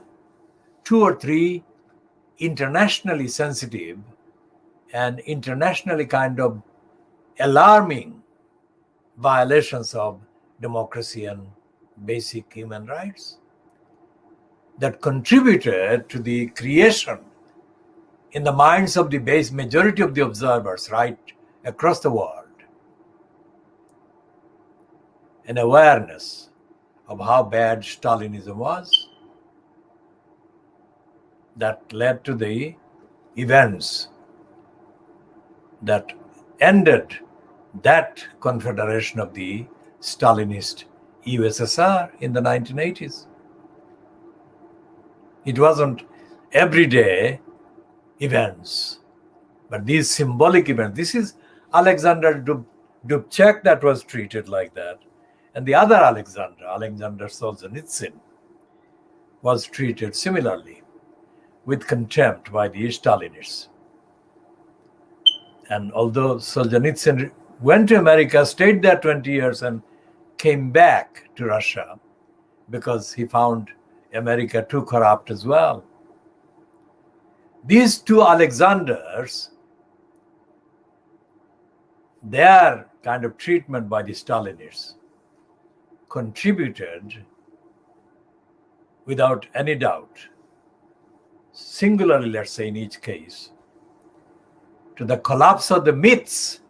2 or 3 internationally sensitive and internationally kind of alarming violations of democracy and basic human rights that contributed to the creation in the minds of the base majority of the observers right across the world an awareness of how bad Stalinism was. that led to the events that ended that confederation of the Stalinist USSR in the 1980s. It wasn't everyday events, but these symbolic events. This is Alexander Dubček that was treated like that. And the other Alexander Solzhenitsyn, was treated similarly with contempt by the Stalinists. And although Solzhenitsyn went to America, stayed there 20 years and came back to Russia because he found America too corrupt as well. These two Alexanders, their kind of treatment by the Stalinists contributed, without any doubt, singularly, let's say in each case, to the collapse of the myths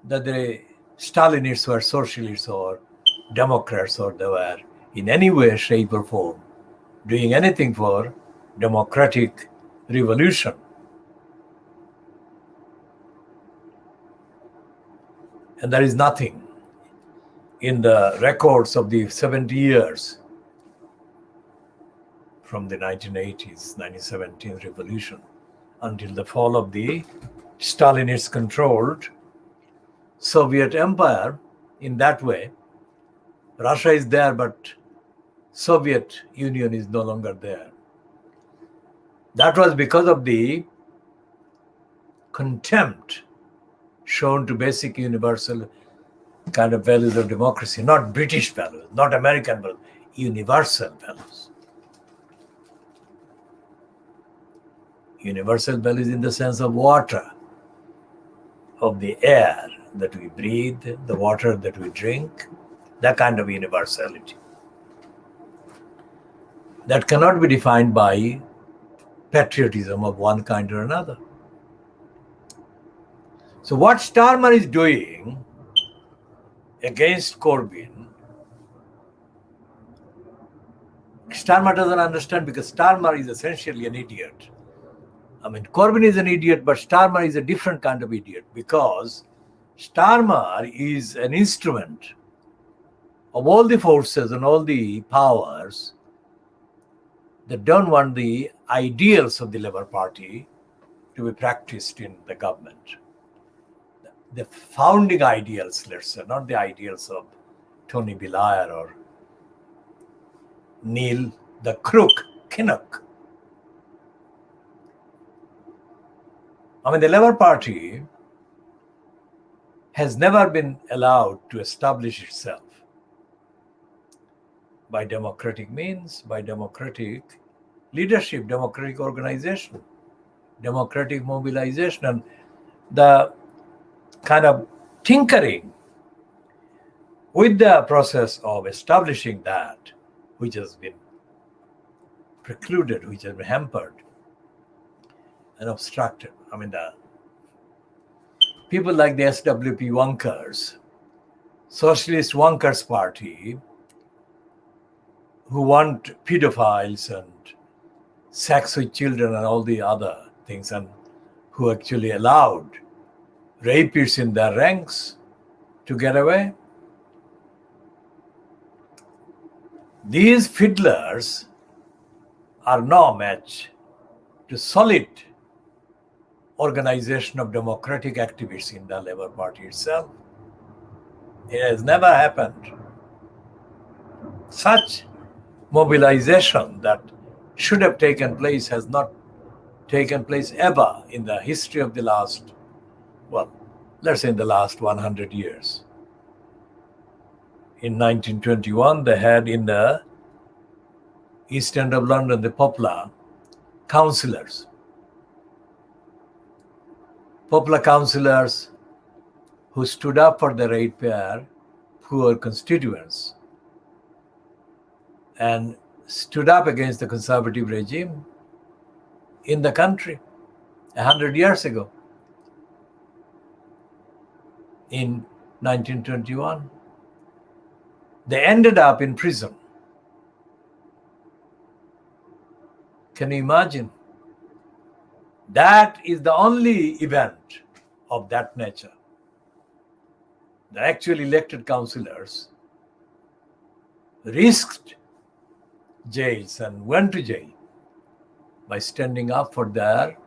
that the Stalinists were socialists or Democrats, or they were in any way, shape or form doing anything for democratic revolution. And there is nothing in the records of the 70 years from the 1980s, 1917 revolution until the fall of the Stalinist-controlled Soviet Empire. In that way, Russia is there, but Soviet Union is no longer there. That was because of the contempt shown to basic universal kind of values of democracy, not British values, not American values, universal values. Universal values in the sense of water, of the air that we breathe, the water that we drink, that kind of universality. That cannot be defined by patriotism of one kind or another. So what Starmer is doing against Corbyn, Starmer doesn't understand, because Starmer is essentially an idiot. I mean, Corbyn is an idiot, but Starmer is a different kind of idiot, because Starmer is an instrument of all the forces and all the powers that don't want the ideals of the Labour Party to be practiced in the government. The founding ideals, let's say, not the ideals of Tony Blair or Neil the Crook Kinnock. I mean, the Labour Party has never been allowed to establish itself by democratic means, by democratic leadership, democratic organization, democratic mobilization, and the kind of tinkering with the process of establishing that, which has been precluded, which has been hampered and obstructed. I mean, the people like the SWP wonkers, Socialist Wonkers Party, who want pedophiles and sex with children and all the other things, and who actually allowed rapists in their ranks to get away. These fiddlers are no match to solid organization of democratic activists in the Labour Party itself. It has never happened. Such mobilization that should have taken place has not taken place ever in the history of the last, well, let's say in the last 100 years. In 1921, they had in the East End of London the Poplar councillors. Poplar councillors who stood up for the ratepayer poor constituents and stood up against the conservative regime in the country 100 years ago in 1921. They ended up in prison. Can you imagine? That is the only event of that nature. The actual elected councillors risked jails and went to jail by standing up for their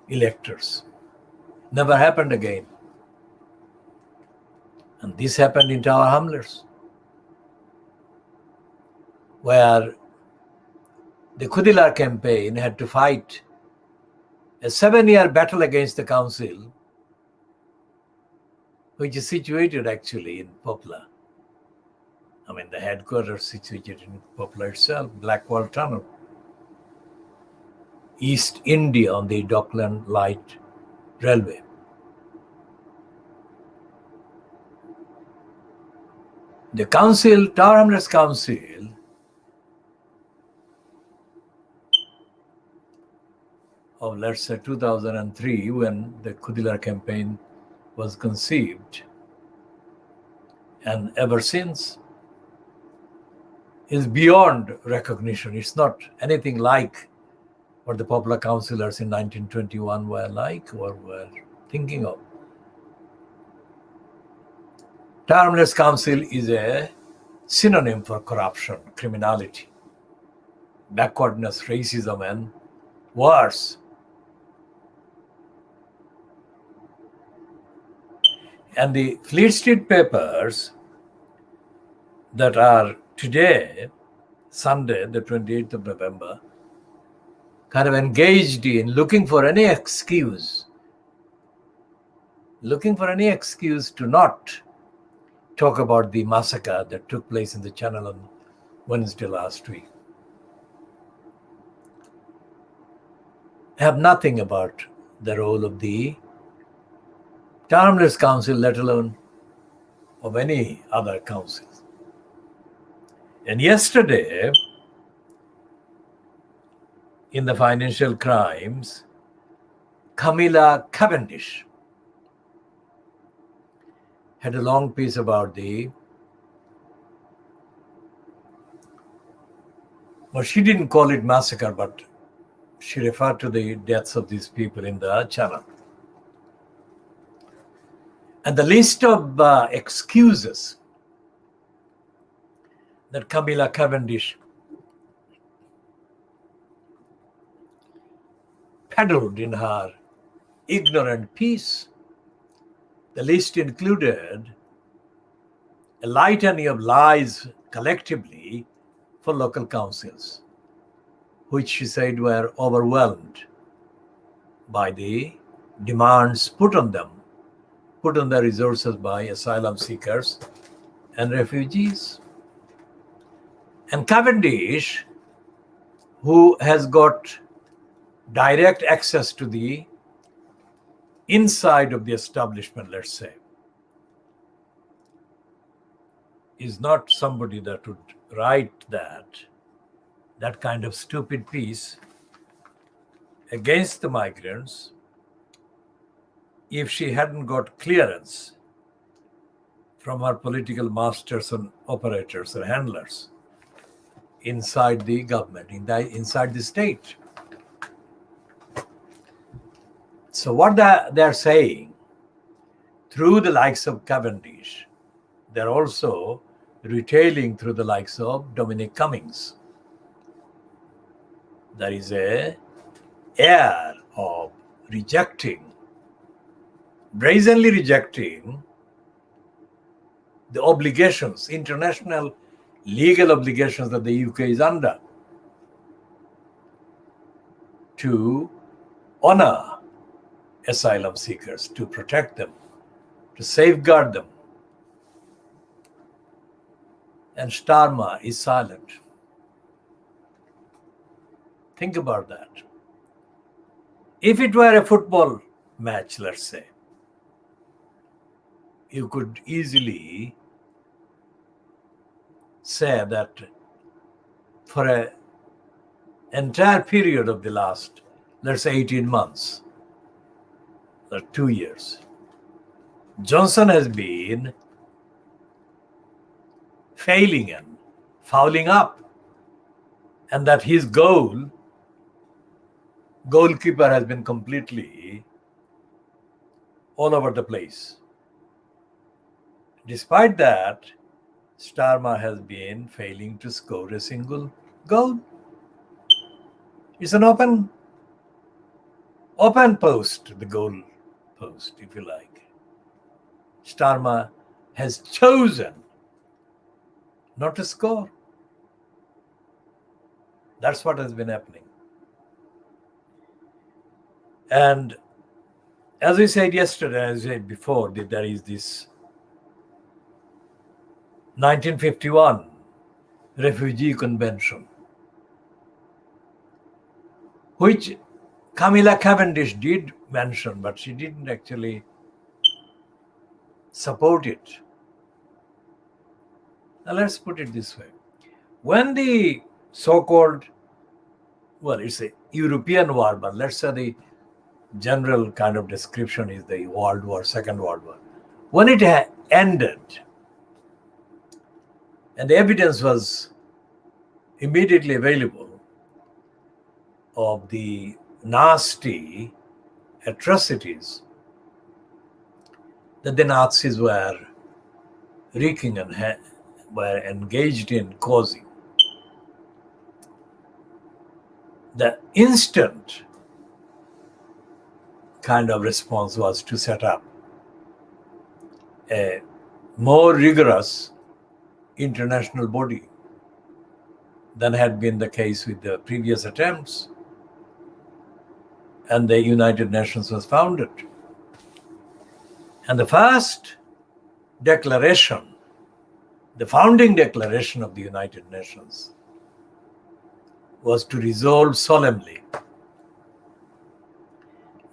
electors. Never happened again. And this happened in Tower Hamlets, where the KHOODEELAAR campaign had to fight a 7-year battle against the council, which is situated actually in Poplar. I mean, the headquarters situated in Poplar itself, Blackwall Tunnel, East India on the Dockland Light Railway. The council, Tower Hamlets Council, of let's say 2003, when the KHOODEELAAR campaign was conceived, and ever since, is beyond recognition. It's not anything like what the popular councillors in 1921 were like or were thinking of. Tower Hamlets Council is a synonym for corruption, criminality, backwardness, racism, and worse. And the Fleet Street papers that are today, Sunday, the 28th of November, kind of engaged in looking for any excuse to not talk about the massacre that took place in the Channel on Wednesday last week. Have nothing about the role of the Tower Hamlets Council, let alone of any other councils. And yesterday, in the financial crimes, Camilla Cavendish had a long piece about well, she didn't call it massacre, but she referred to the deaths of these people in the Channel. And the list of excuses that Camilla Cavendish peddled in her ignorant piece, the list included a litany of lies collectively for local councils, which she said were overwhelmed by the demands put on their resources by asylum seekers and refugees. And Cavendish, who has got direct access to the inside of the establishment, let's say, is not somebody that would write that kind of stupid piece against the migrants if she hadn't got clearance from her political masters and operators and handlers inside the government, inside the state. So what they're saying, through the likes of Cavendish, they're also retailing through the likes of Dominic Cummings. There is a air of brazenly rejecting the obligations, international legal obligations that the UK is under to honor asylum seekers, to protect them, to safeguard them. And Starmer is silent. Think about that. If it were a football match, let's say, you could easily say that for an entire period of the last, let's say, 18 months or 2 years, Johnson has been failing and fouling up and that his goalkeeper has been completely all over the place. Despite that, Starmer has been failing to score a single goal. It's an open post, the goal post, if you like. Starmer has chosen not to score. That's what has been happening. And as we said yesterday, as I said before, that there is this 1951 Refugee Convention, which Camilla Cavendish did mention, but she didn't actually support it. Now let's put it this way. When the so-called, well, it's a European war, but let's say the general kind of description is the World War, Second World War. When it ended, and the evidence was immediately available of the nasty atrocities that the Nazis were wreaking and were engaged in causing, the instant kind of response was to set up a more rigorous international body than had been the case with the previous attempts. And the United Nations was founded. And the first declaration, the founding declaration of the United Nations, was to resolve solemnly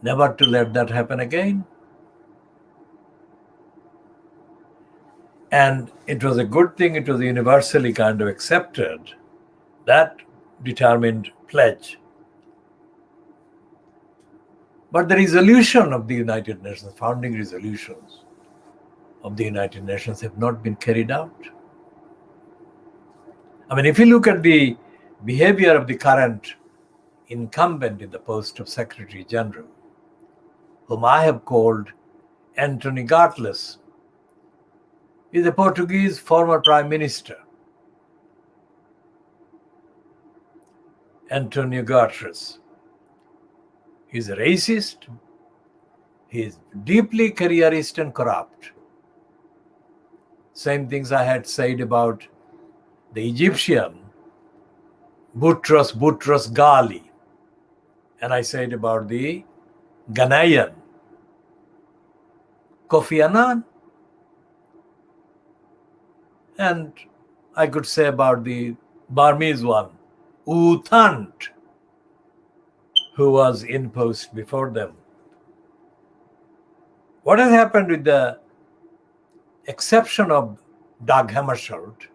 never to let that happen again. And it was a good thing, it was universally kind of accepted, that determined pledge. But the resolution of the United Nations, founding resolutions of the United Nations, have not been carried out. I mean, if you look at the behavior of the current incumbent in the post of Secretary General, whom I have called António Guterres, is a Portuguese former Prime Minister. António Guterres. He's a racist, he's deeply careerist and corrupt. Same things I had said about the Egyptian Boutros Ghali, and I said about the Ghanaian Kofi Annan, and I could say about the Burmese one, U Thant, who was in post before them. What has happened, with the exception of Dag Hammarskjöld,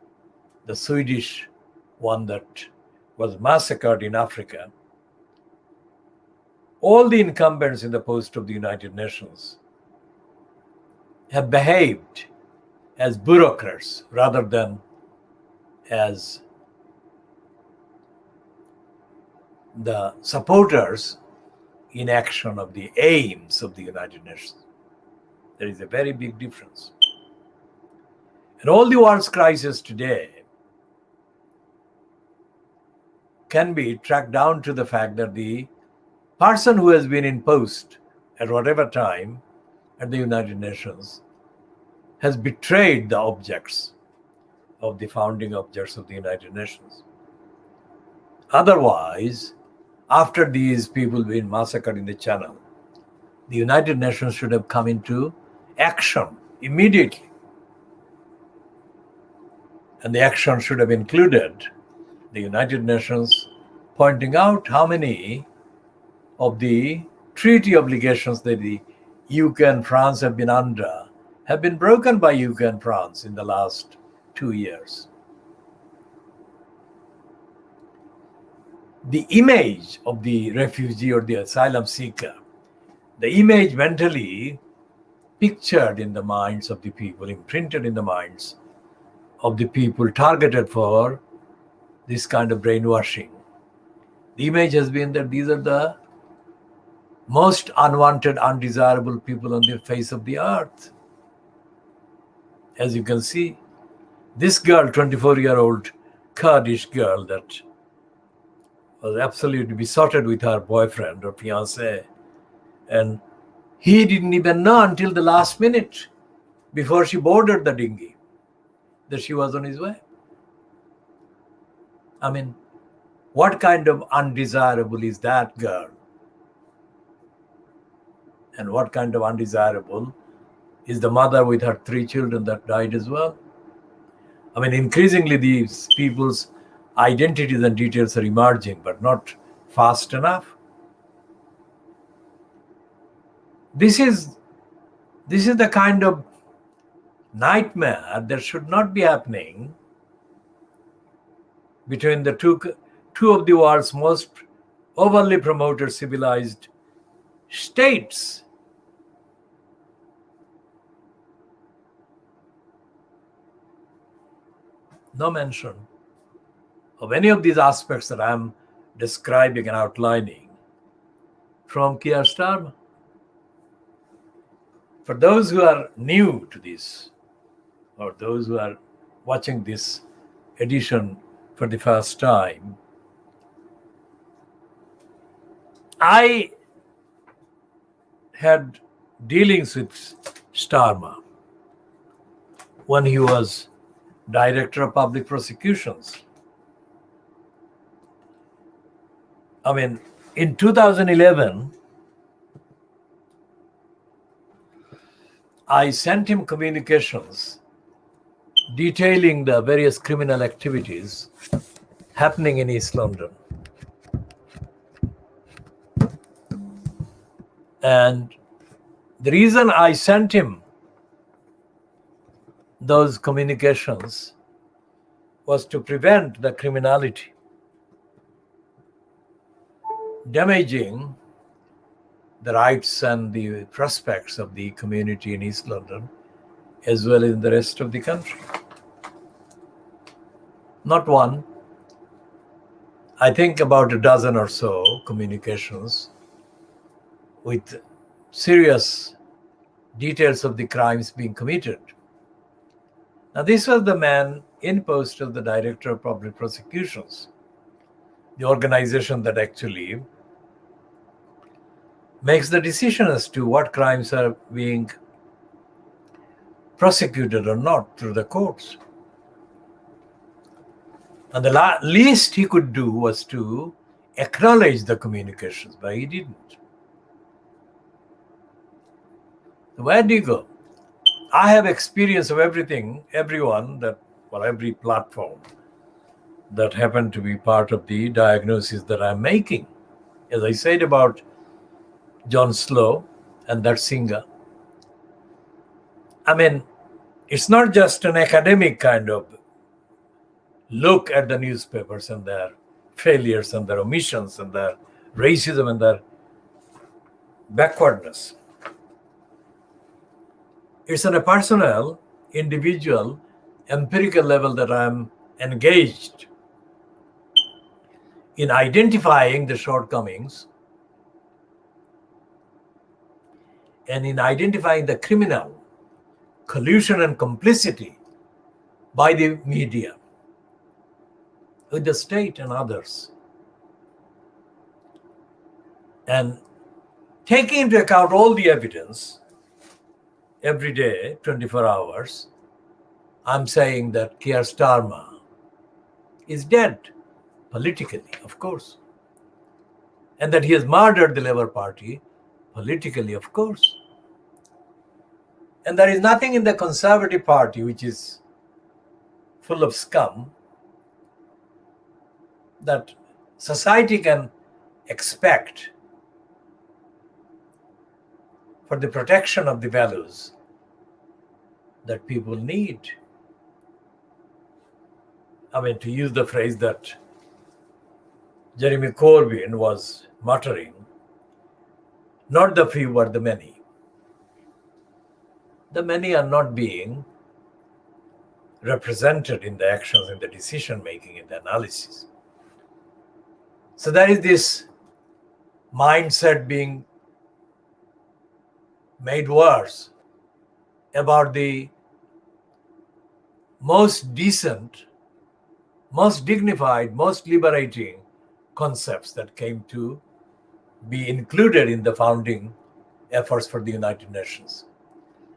the Swedish one that was massacred in Africa, all the incumbents in the post of the United Nations have behaved as bureaucrats rather than as the supporters in action of the aims of the United Nations. There is a very big difference. And all the world's crises today can be tracked down to the fact that the person who has been in post at whatever time at the United Nations has betrayed the objects of the founding objects of the United Nations. Otherwise, after these people being massacred in the Channel, the United Nations should have come into action immediately. And the action should have included the United Nations pointing out how many of the treaty obligations that the UK and France have been under have been broken by UK and France in the last 2 years. The image of the refugee or the asylum seeker, the image mentally pictured in the minds of the people, imprinted in the minds of the people targeted for this kind of brainwashing, The image has been that these are the most unwanted, undesirable people on the face of the earth. As you can see, this girl, 24-year-old Kurdish girl that was absolutely besotted with her boyfriend or fiancé, and he didn't even know until the last minute before she boarded the dinghy that she was on his way. I mean, what kind of undesirable is that girl? And what kind of undesirable is the mother with her 3 children that died as well? I mean, increasingly these people's identities and details are emerging, but not fast enough. This is the kind of nightmare that should not be happening between the two of the world's most overly promoted civilized states. No mention of any of these aspects that I'm describing and outlining from Keir Starmer. For those who are new to this, or those who are watching this edition for the first time, I had dealings with Starmer when he was Director of Public Prosecutions. I mean, in 2011, I sent him communications detailing the various criminal activities happening in East London. And the reason I sent him those communications was to prevent the criminality damaging the rights and the prospects of the community in East London, as well as in the rest of the country. Not one, I think about a dozen or so communications with serious details of the crimes being committed. Now, this was the man in post of the Director of Public Prosecutions, the organization that actually makes the decision as to what crimes are being prosecuted or not through the courts. And the least he could do was to acknowledge the communications, but he didn't. Where do you go? I have experience of everything, everyone that, well, every platform that happened to be part of the diagnosis that I'm making. As I said about John Slow and that singer, I mean, it's not just an academic kind of look at the newspapers and their failures and their omissions and their racism and their backwardness. It's on a personal, individual, empirical level that I'm engaged in identifying the shortcomings and in identifying the criminal collusion and complicity by the media with the state and others. And taking into account all the evidence every day, 24 hours, I'm saying that Keir Starmer is dead, politically, of course. And that he has murdered the Labour Party, politically, of course. And there is nothing in the Conservative Party which is full of scum that society can expect for the protection of the values that people need. I mean, to use the phrase that Jeremy Corbyn was muttering, not the few but the many. The many are not being represented in the actions, in the decision making, in the analysis. So there is this mindset being made worse about the most decent, most dignified, most liberating concepts that came to be included in the founding efforts for the United Nations.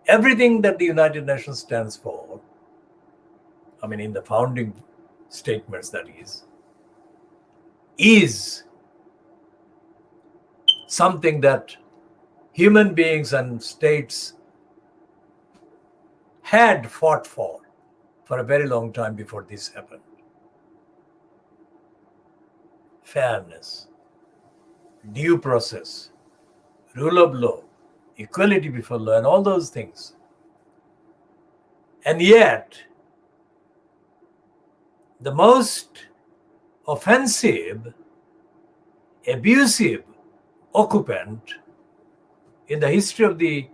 Everything that the United Nations stands for, I mean, in the founding statements, that is something that human beings and states had fought for a very long time before this happened. Fairness, due process, rule of law, equality before law, and all those things. And yet, the most offensive, abusive occupant in the history of the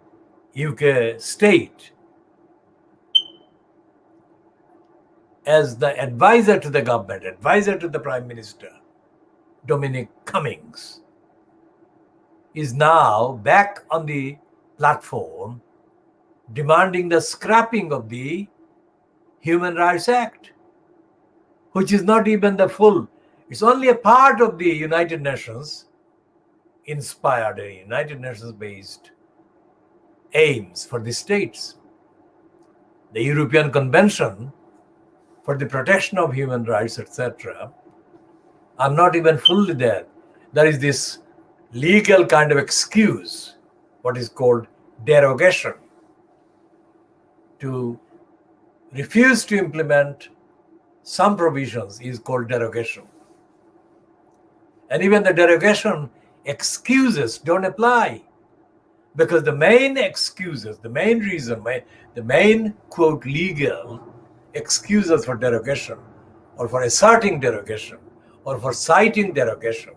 UK state, as the advisor to the government, advisor to the Prime Minister, Dominic Cummings, is now back on the platform demanding the scrapping of the Human Rights Act, which is not even the full, it's only a part of the United Nations inspired, United Nations based aims for the states. The European Convention for the Protection of Human Rights, etc., are not even fully there. There is this legal kind of excuse, what is called derogation, to refuse to implement some provisions is called derogation. And even the derogation excuses don't apply, because the main excuses, the main reason, the main, quote, legal excuses for derogation, or for asserting derogation, or for citing derogation,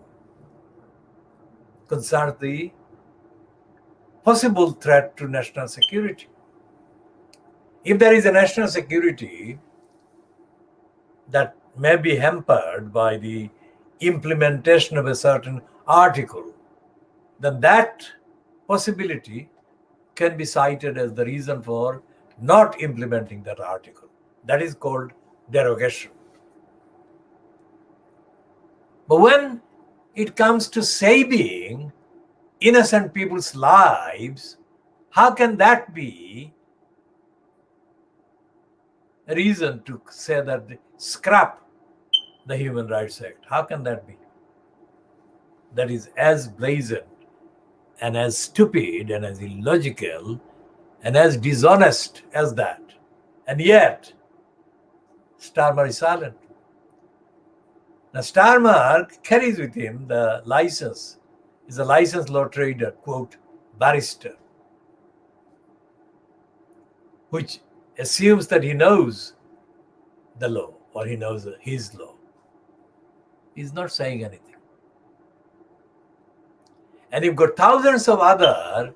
concerns the possible threat to national security. If there is a national security that may be hampered by the implementation of a certain article, then that possibility can be cited as the reason for not implementing that article. That is called derogation. But when it comes to saving innocent people's lives, how can that be a reason to say that scrap the Human Rights Act? How can that be? That is as brazen and as stupid and as illogical and as dishonest as that. And yet, Starmer is silent. Now, Starmer carries with him the license, is a licensed law trader, quote, barrister, which assumes that he knows the law, or he knows his law. He's not saying anything. And you've got thousands of other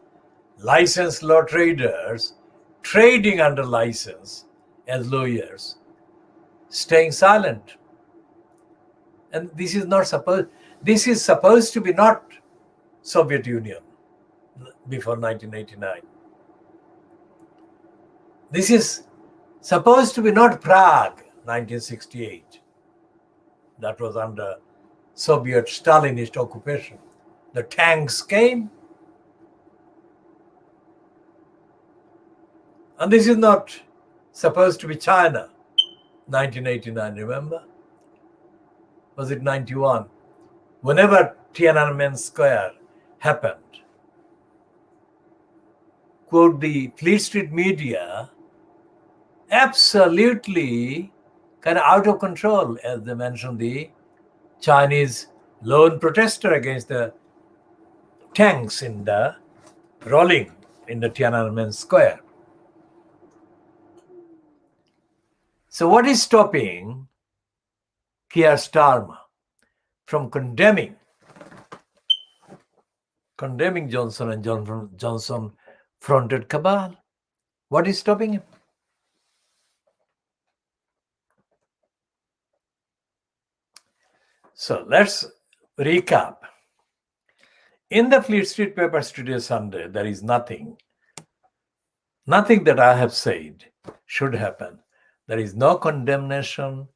licensed law traders trading under license as lawyers, staying silent. And this is supposed to be not Soviet Union before 1989. This is supposed to be not Prague, 1968. That was under Soviet Stalinist occupation. The tanks came. And this is not supposed to be China, 1989, remember? Was it 91? Whenever Tiananmen Square happened, quote, the Fleet Street media absolutely kind of out of control, as they mentioned the Chinese lone protester against the tanks in the rolling in the Tiananmen Square. So what is stopping Keir Starmer from condemning Johnson and Johnson fronted cabal? What is stopping him? So let's recap. In the Fleet Street papers today, Sunday, there is nothing that I have said should happen. There is no condemnation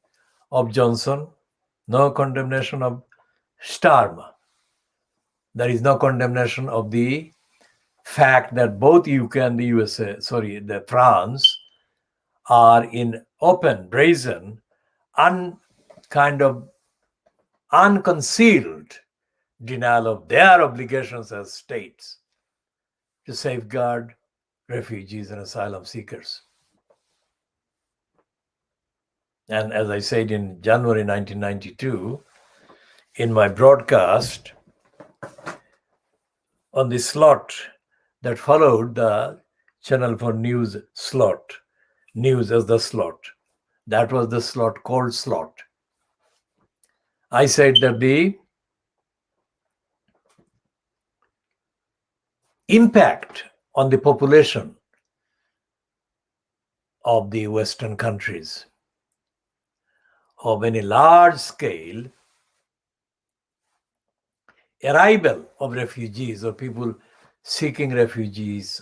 of Johnson, no condemnation of Starmer. There is no condemnation of the fact that both UK and the the France are in open, brazen, kind of unconcealed denial of their obligations as states to safeguard refugees and asylum seekers. And as I said in January 1992, in my broadcast on the slot that followed the Channel 4 news slot, news as the slot, that was the slot called slot. I said that the impact on the population of the Western countries of any large-scale arrival of refugees or people seeking refuges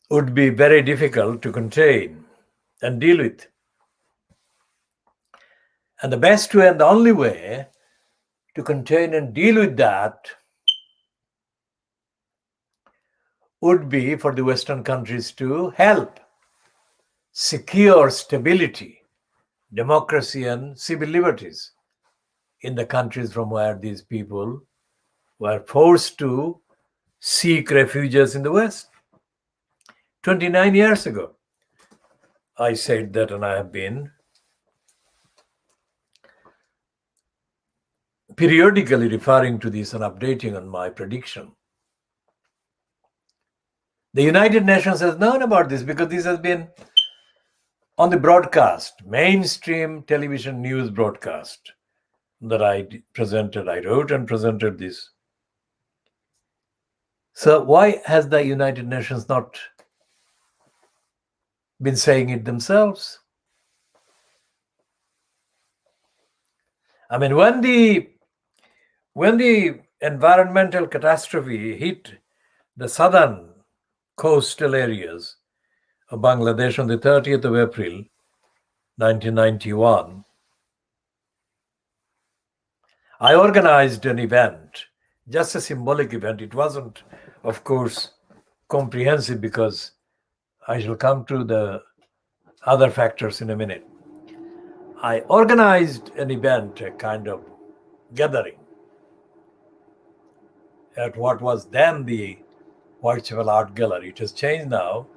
would be very difficult to contain and deal with. And the best way and the only way to contain and deal with that would be for the Western countries to help secure stability, democracy, and civil liberties in the countries from where these people were forced to seek refuges in the West. 29 years ago, I said that, and I have been periodically referring to this and updating on my prediction. The United Nations has known about this because this has been on the broadcast, mainstream television news broadcast that I presented. I wrote and presented this. So why has the United Nations not been saying it themselves? I mean, when the environmental catastrophe hit the southern coastal areas of Bangladesh on the 30th of April, 1991, I organized an event, just a symbolic event. It wasn't, of course, comprehensive because I shall come to the other factors in a minute. I organized an event, a kind of gathering at what was then the Whitechapel Art Gallery. It has changed now.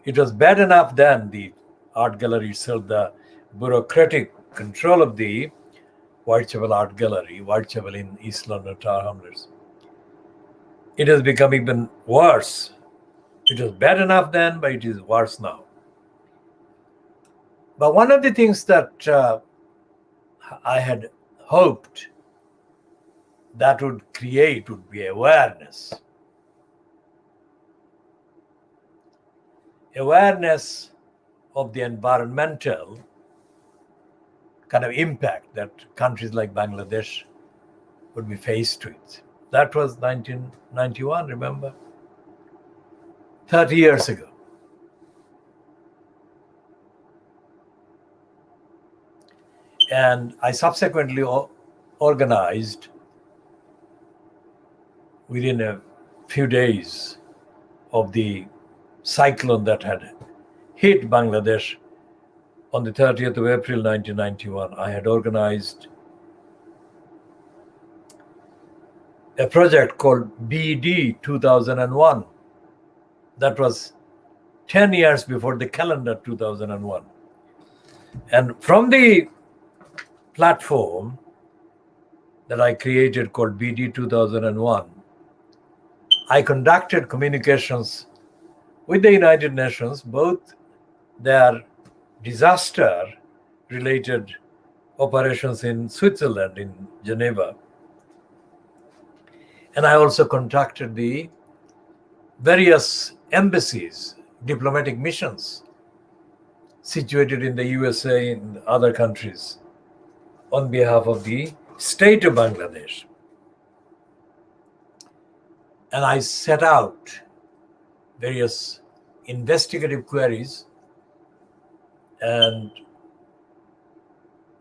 It was bad enough then, the art gallery itself, the bureaucratic control of the Whitechapel Art Gallery, Whitechapel in East London, Tower Hamlets. It has become even worse. It was bad enough then, but it is worse now. But one of the things that I had hoped that would create would be awareness. Awareness of the environmental kind of impact that countries like Bangladesh would be faced with. That was 1991, remember? 30 years ago. And I subsequently organized, within a few days of the cyclone that had hit Bangladesh on the 30th of April 1991, I had organized a project called BD 2001. That was 10 years before the calendar 2001. And from the platform that I created called BD 2001, I conducted communications with the United Nations, both their disaster-related operations in Switzerland, in Geneva. And I also contacted the various embassies, diplomatic missions, situated in the USA and other countries on behalf of the state of Bangladesh. And I set out various investigative queries, and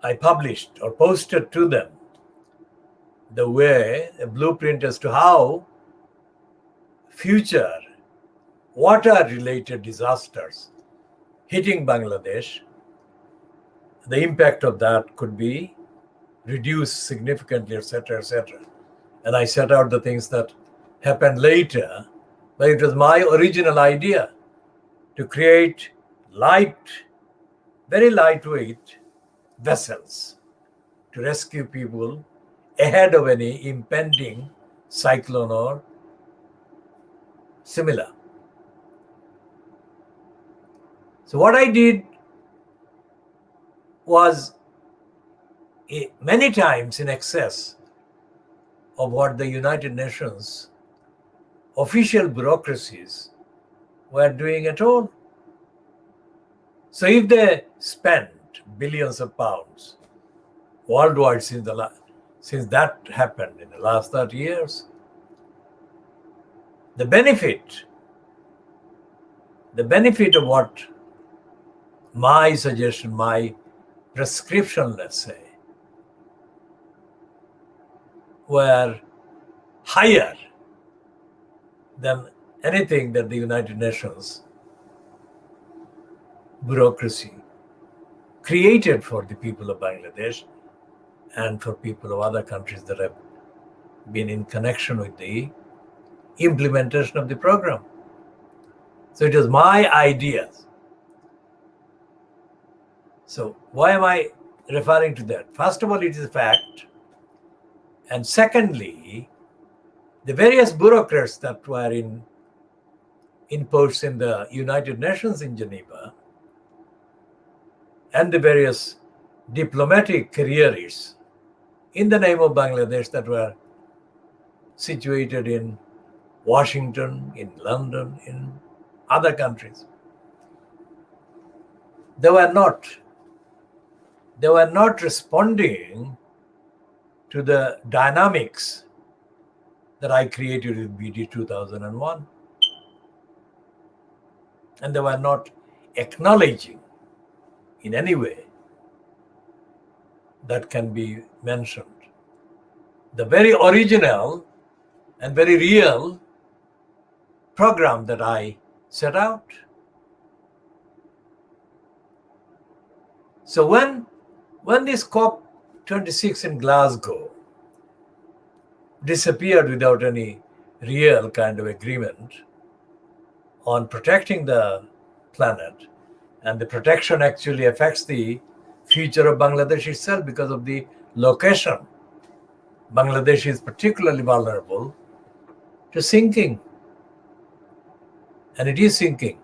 I published or posted to them the way, a blueprint as to how future water-related disasters hitting Bangladesh, the impact of that could be reduced significantly, etc., etc. And I set out the things that happened later, but it was my original idea to create very lightweight vessels to rescue people ahead of any impending cyclone or similar. So what I did was many times in excess of what the United Nations official bureaucracies were doing at all. So if they spent billions of pounds worldwide since that happened in the last 30 years, the benefit of what my suggestion, my prescription, let's say, were higher than anything that the United Nations bureaucracy created for the people of Bangladesh and for people of other countries that have been in connection with the implementation of the program. So it was my ideas. So why am I referring to that? First of all, it is a fact. And secondly, the various bureaucrats that were in posts in the United Nations in Geneva and the various diplomatic couriers in the name of Bangladesh that were situated in Washington, in London, in other countries, they were not responding to the dynamics that I created with BD 2001. And they were not acknowledging in any way that can be mentioned the very original and very real program that I set out. So when this COP26 in Glasgow disappeared without any real kind of agreement on protecting the planet, and the protection actually affects the future of Bangladesh itself because of the location. Bangladesh is particularly vulnerable to sinking, and it is sinking.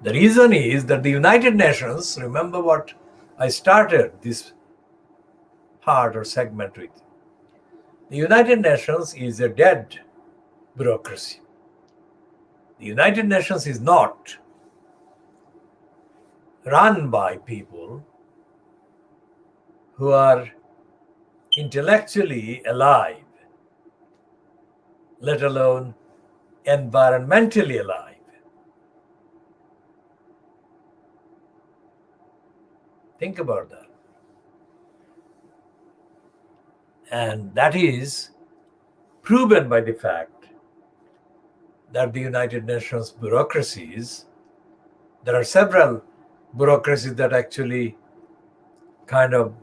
The reason is that the United Nations, remember what I started this part or segment with, the United Nations is a dead bureaucracy. The United Nations is not run by people who are intellectually alive, let alone environmentally alive. Think about that. And that is proven by the fact that the United Nations bureaucracies, there are several bureaucracies that actually kind of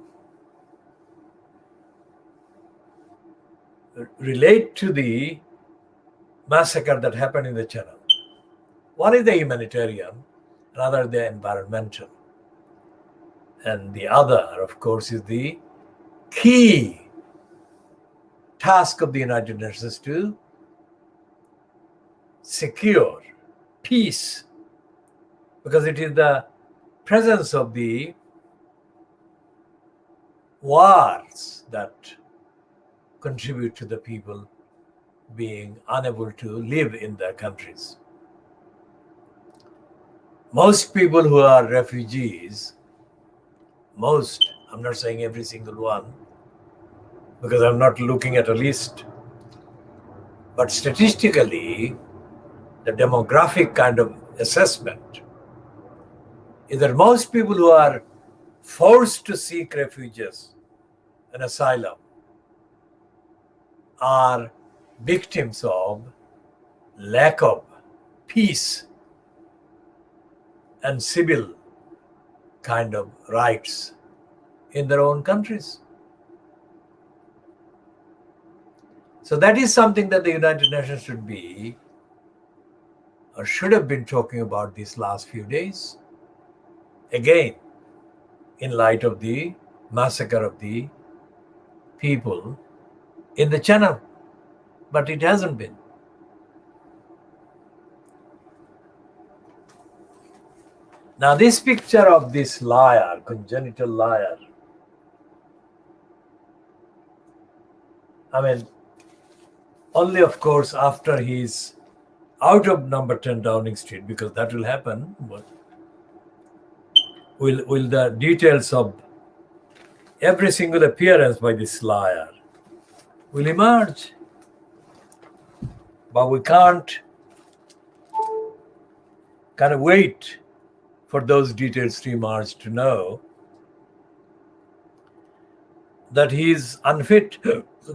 relate to the massacre that happened in the Channel. One is the humanitarian, another the environmental. And the other, of course, is the key task of the United Nations to secure peace, because it is the presence of the wars that contribute to the people being unable to live in their countries. most people who are refugees, most, I'm not saying every single one, because I'm not looking at a list, but statistically, the demographic kind of assessment is that most people who are forced to seek refuges and asylum are victims of lack of peace and civil kind of rights in their own countries. So that is something that the United Nations should be, or should have been, talking about these last few days. Again, in light of the massacre of the people in the channel. But it hasn't been. Now this picture of this liar, congenital liar, I mean, only of course after he's out of number 10 Downing Street, because that will happen, but will the details of every single appearance by this liar will emerge. But we can't kind of wait for those details to emerge to know that he is unfit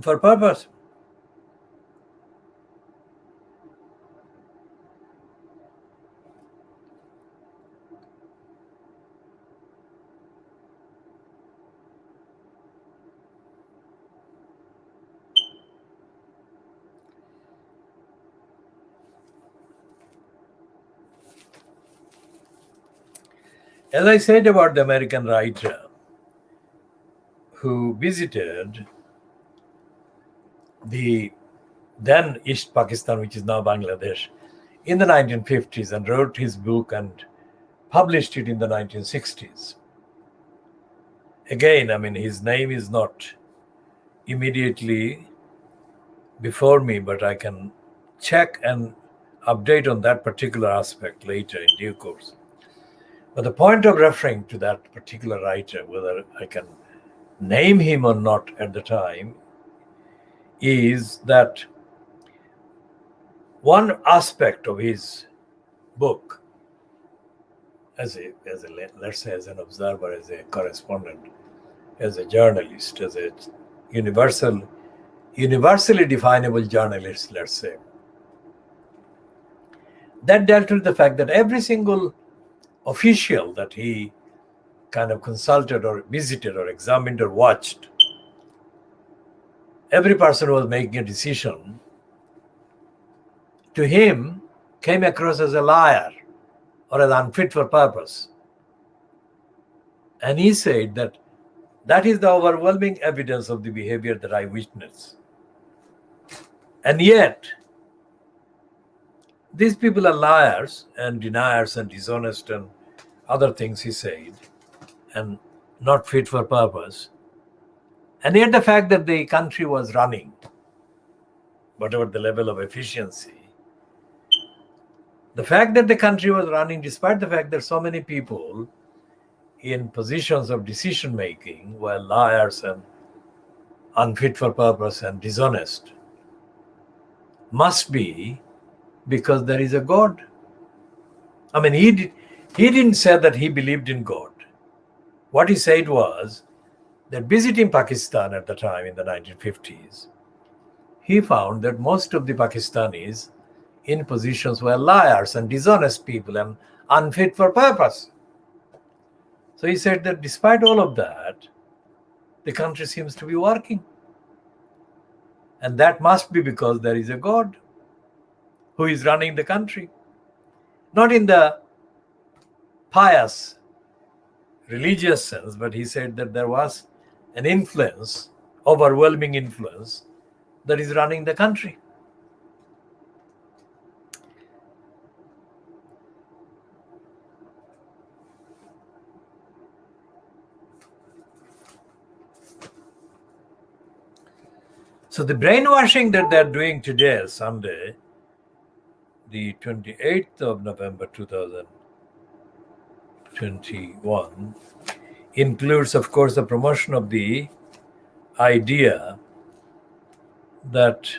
for purpose. As I said about the American writer who visited the then East Pakistan, which is now Bangladesh, in the 1950s and wrote his book and published it in the 1960s. Again, I mean, his name is not immediately before me, but I can check and update on that particular aspect later in due course. But the point of referring to that particular writer, whether I can name him or not at the time, is that one aspect of his book, as a let's say as an observer, as a correspondent, as a journalist, as a universally definable journalist, let's say, that dealt with the fact that every single official that he kind of consulted or visited or examined or watched, every person who was making a decision, to him came across as a liar or as unfit for purpose. And he said that that is the overwhelming evidence of the behavior that I witnessed. And yet, these people are liars and deniers and dishonest and other things, he said, and not fit for purpose. And yet the fact that the country was running, whatever the level of efficiency, the fact that the country was running despite the fact that so many people in positions of decision making were liars and unfit for purpose and dishonest, must be because there is a God. I mean, he didn't say that he believed in God. What he said was that visiting Pakistan at the time in the 1950s, he found that most of the Pakistanis in positions were liars and dishonest people and unfit for purpose. So he said that despite all of that, the country seems to be working. And that must be because there is a God who is running the country. Not in the pious, religious sense, but he said that there was an influence, overwhelming influence, that is running the country. So the brainwashing that they're doing today, Sunday, the 28th of November 2000, 21 includes, of course, the promotion of the idea that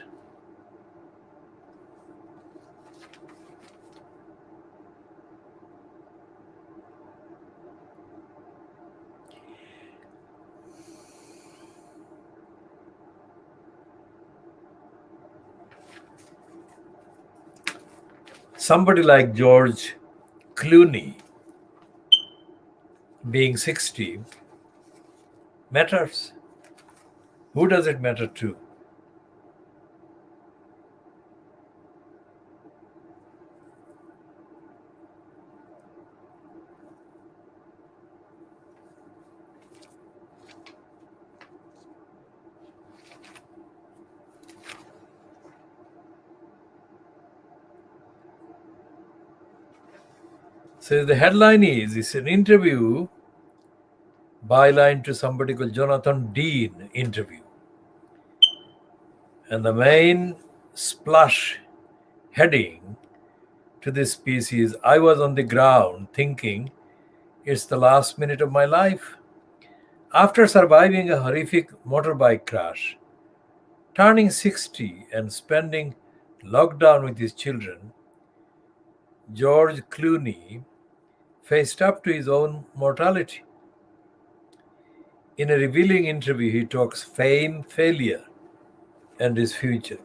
somebody like George Clooney being 60 matters. Who does it matter to? So the headline is, it's an interview, byline to somebody called Jonathan Dean interview. And the main splash heading to this piece is, I was on the ground thinking it's the last minute of my life. After surviving a horrific motorbike crash, turning 60 and spending lockdown with his children, George Clooney faced up to his own mortality. In a revealing interview, he talks fame, failure, and his future.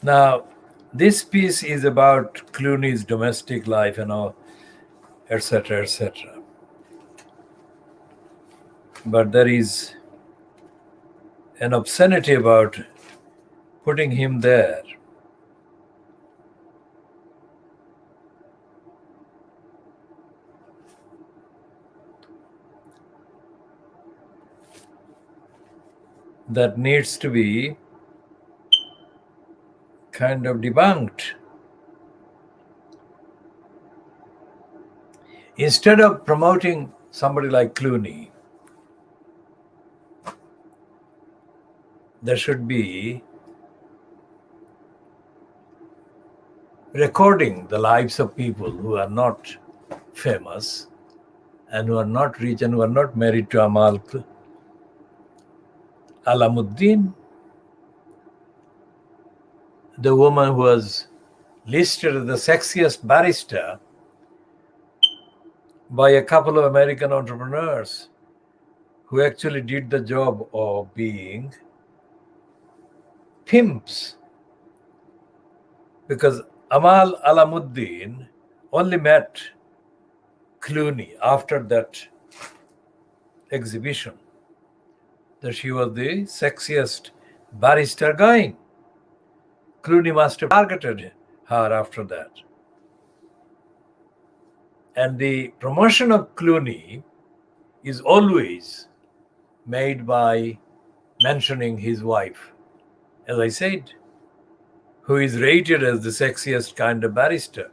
Now, this piece is about Clooney's domestic life and all, etc., etc. But there is an obscenity about putting him there. That needs to be kind of debunked. Instead of promoting somebody like Clooney, there should be recording the lives of people who are not famous and who are not rich and who are not married to Amal Alamuddin, the woman who was listed as the sexiest barrister by a couple of American entrepreneurs who actually did the job of being pimps. Because Amal Alamuddin only met Clooney after that exhibition, that she was the sexiest barrister going. Clooney must have targeted her after that. And the promotion of Clooney is always made by mentioning his wife, as I said, who is rated as the sexiest kind of barrister,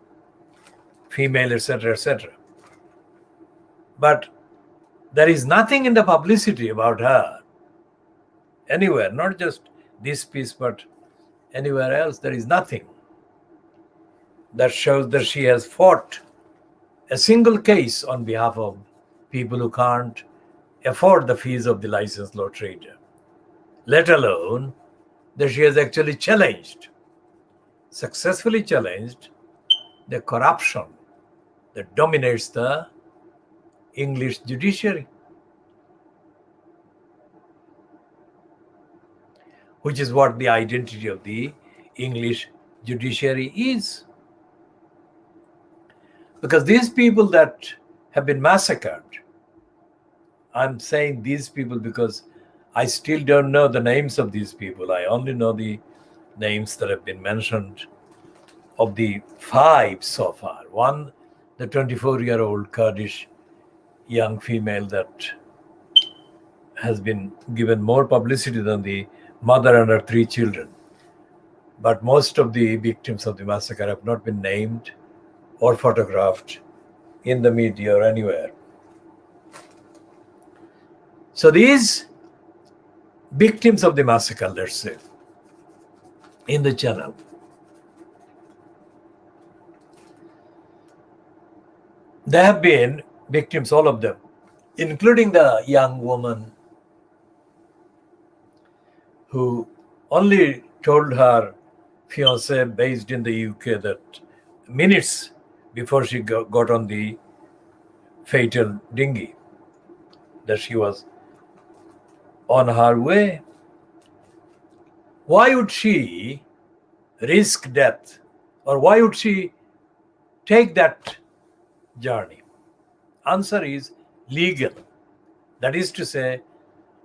female, etc., etc. But there is nothing in the publicity about her anywhere, not just this piece, but anywhere else, there is nothing that shows that she has fought a single case on behalf of people who can't afford the fees of the licensed law trader, let alone that she has actually successfully challenged the corruption that dominates the English judiciary, which is what the identity of the English judiciary is. Because these people that have been massacred, I'm saying these people because I still don't know the names of these people. I only know the names that have been mentioned of the 5 so far. One, the 24-year-old Kurdish young female that has been given more publicity than the mother and her 3 children. But most of the victims of the massacre have not been named or photographed in the media or anywhere. So these victims of the massacre, let's say, in the channel, they have been victims, all of them, including the young woman who only told her fiance based in the UK that minutes before she got on the fatal dinghy that she was on her way. Why would she risk death, or why would she take that journey? Answer is legal. That is to say,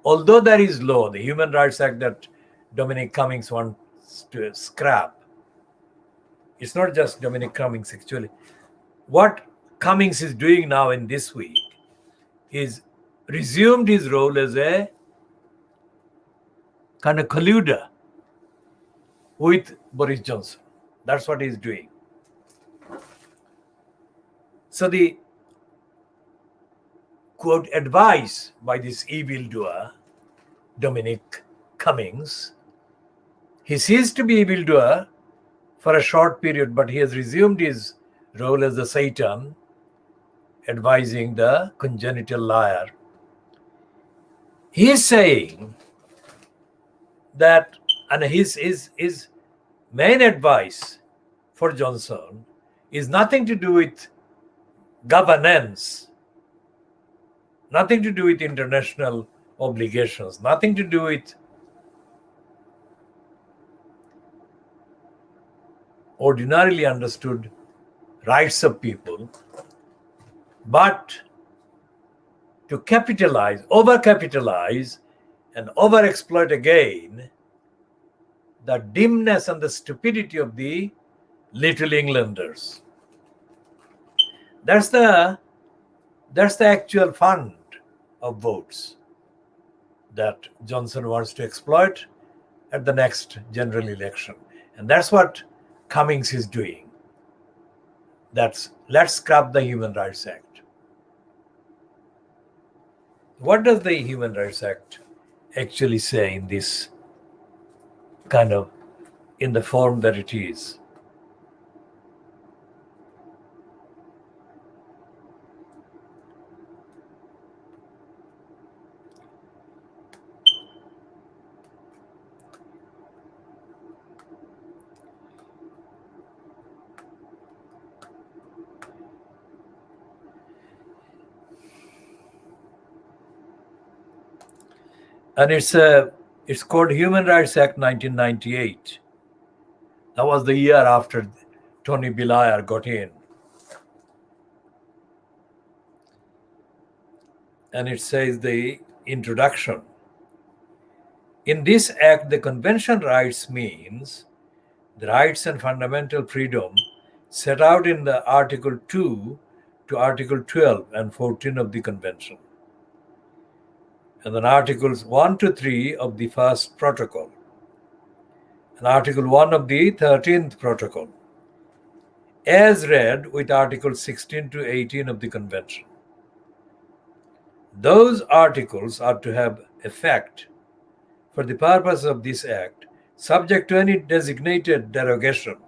although there is law, the Human Rights Act that Dominic Cummings wants to scrap, it's not just Dominic Cummings actually. What Cummings is doing now in this week is resumed his role as a kind of colluder with Boris Johnson. That's what he's doing. So the quote advice by this evildoer, Dominic Cummings, he ceased to be evildoer for a short period, but he has resumed his role as the Satan, advising the Congenital Liar. He is saying that, and his main advice for Johnson is nothing to do with governance, nothing to do with international obligations, nothing to do with ordinarily understood rights of people, but to capitalize, overcapitalize, and overexploit again the dimness and the stupidity of the Little Englanders. That's the actual fund of votes that Johnson wants to exploit at the next general election. And that's what Cummings is doing. That's let's scrap the Human Rights Act. What does the Human Rights Act actually say in this kind of, in the form that it is? And it's called Human Rights Act 1998. That was the year after Tony Blair got in. And it says the introduction. In this act, the convention rights means the rights and fundamental freedom set out in the Article 2 to Article 12 and 14 of the convention, and then Articles 1 to 3 of the first protocol, and Article 1 of the 13th protocol, as read with Articles 16 to 18 of the convention. Those articles are to have effect for the purpose of this act, subject to any designated derogation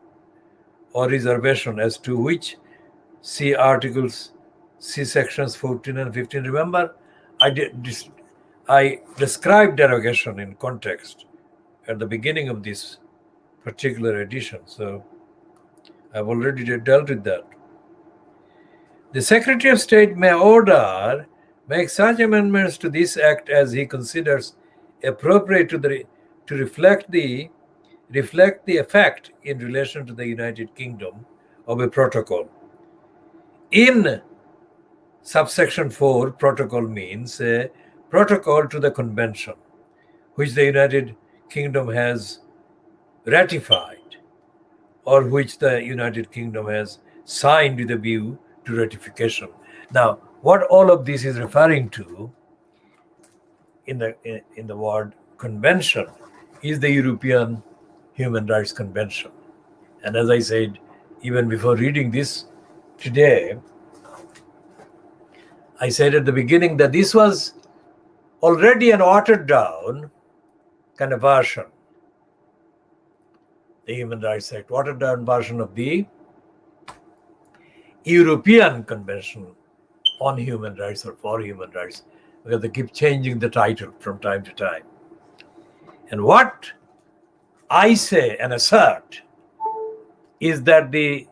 or reservation as to which see articles, see sections 14 and 15. Remember, I described derogation in context at the beginning of this particular edition, so I've already dealt with that. The Secretary of State may order make such amendments to this act as he considers appropriate to reflect the effect in relation to the United Kingdom of a protocol. In subsection 4, protocol means a protocol to the convention which the United Kingdom has ratified or which the United Kingdom has signed with a view to ratification. Now, what all of this is referring to in the word convention is the European Human Rights Convention. And as I said, even before reading this today, I said at the beginning that this was already an watered down kind of version, the Human Rights Act, watered down version of the European Convention on Human Rights or for Human Rights, because they keep changing the title from time to time. And what I say and assert is that the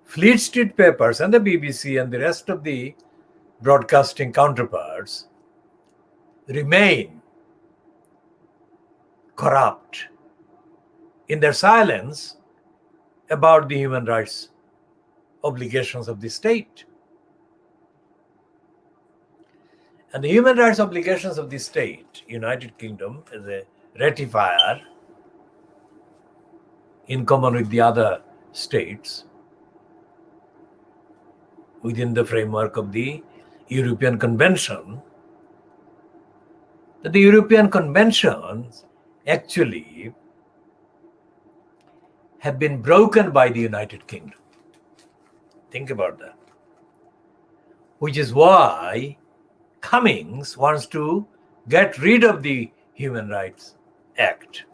Fleet Street papers and the BBC and the rest of the broadcasting counterparts remain corrupt in their silence about the human rights obligations of the state. And the human rights obligations of the state, United Kingdom, as a ratifier in common with the other states within the framework of the European Convention, that the European Conventions actually have been broken by the United Kingdom. Think about that. Which is why Cummings wants to get rid of the Human Rights Act.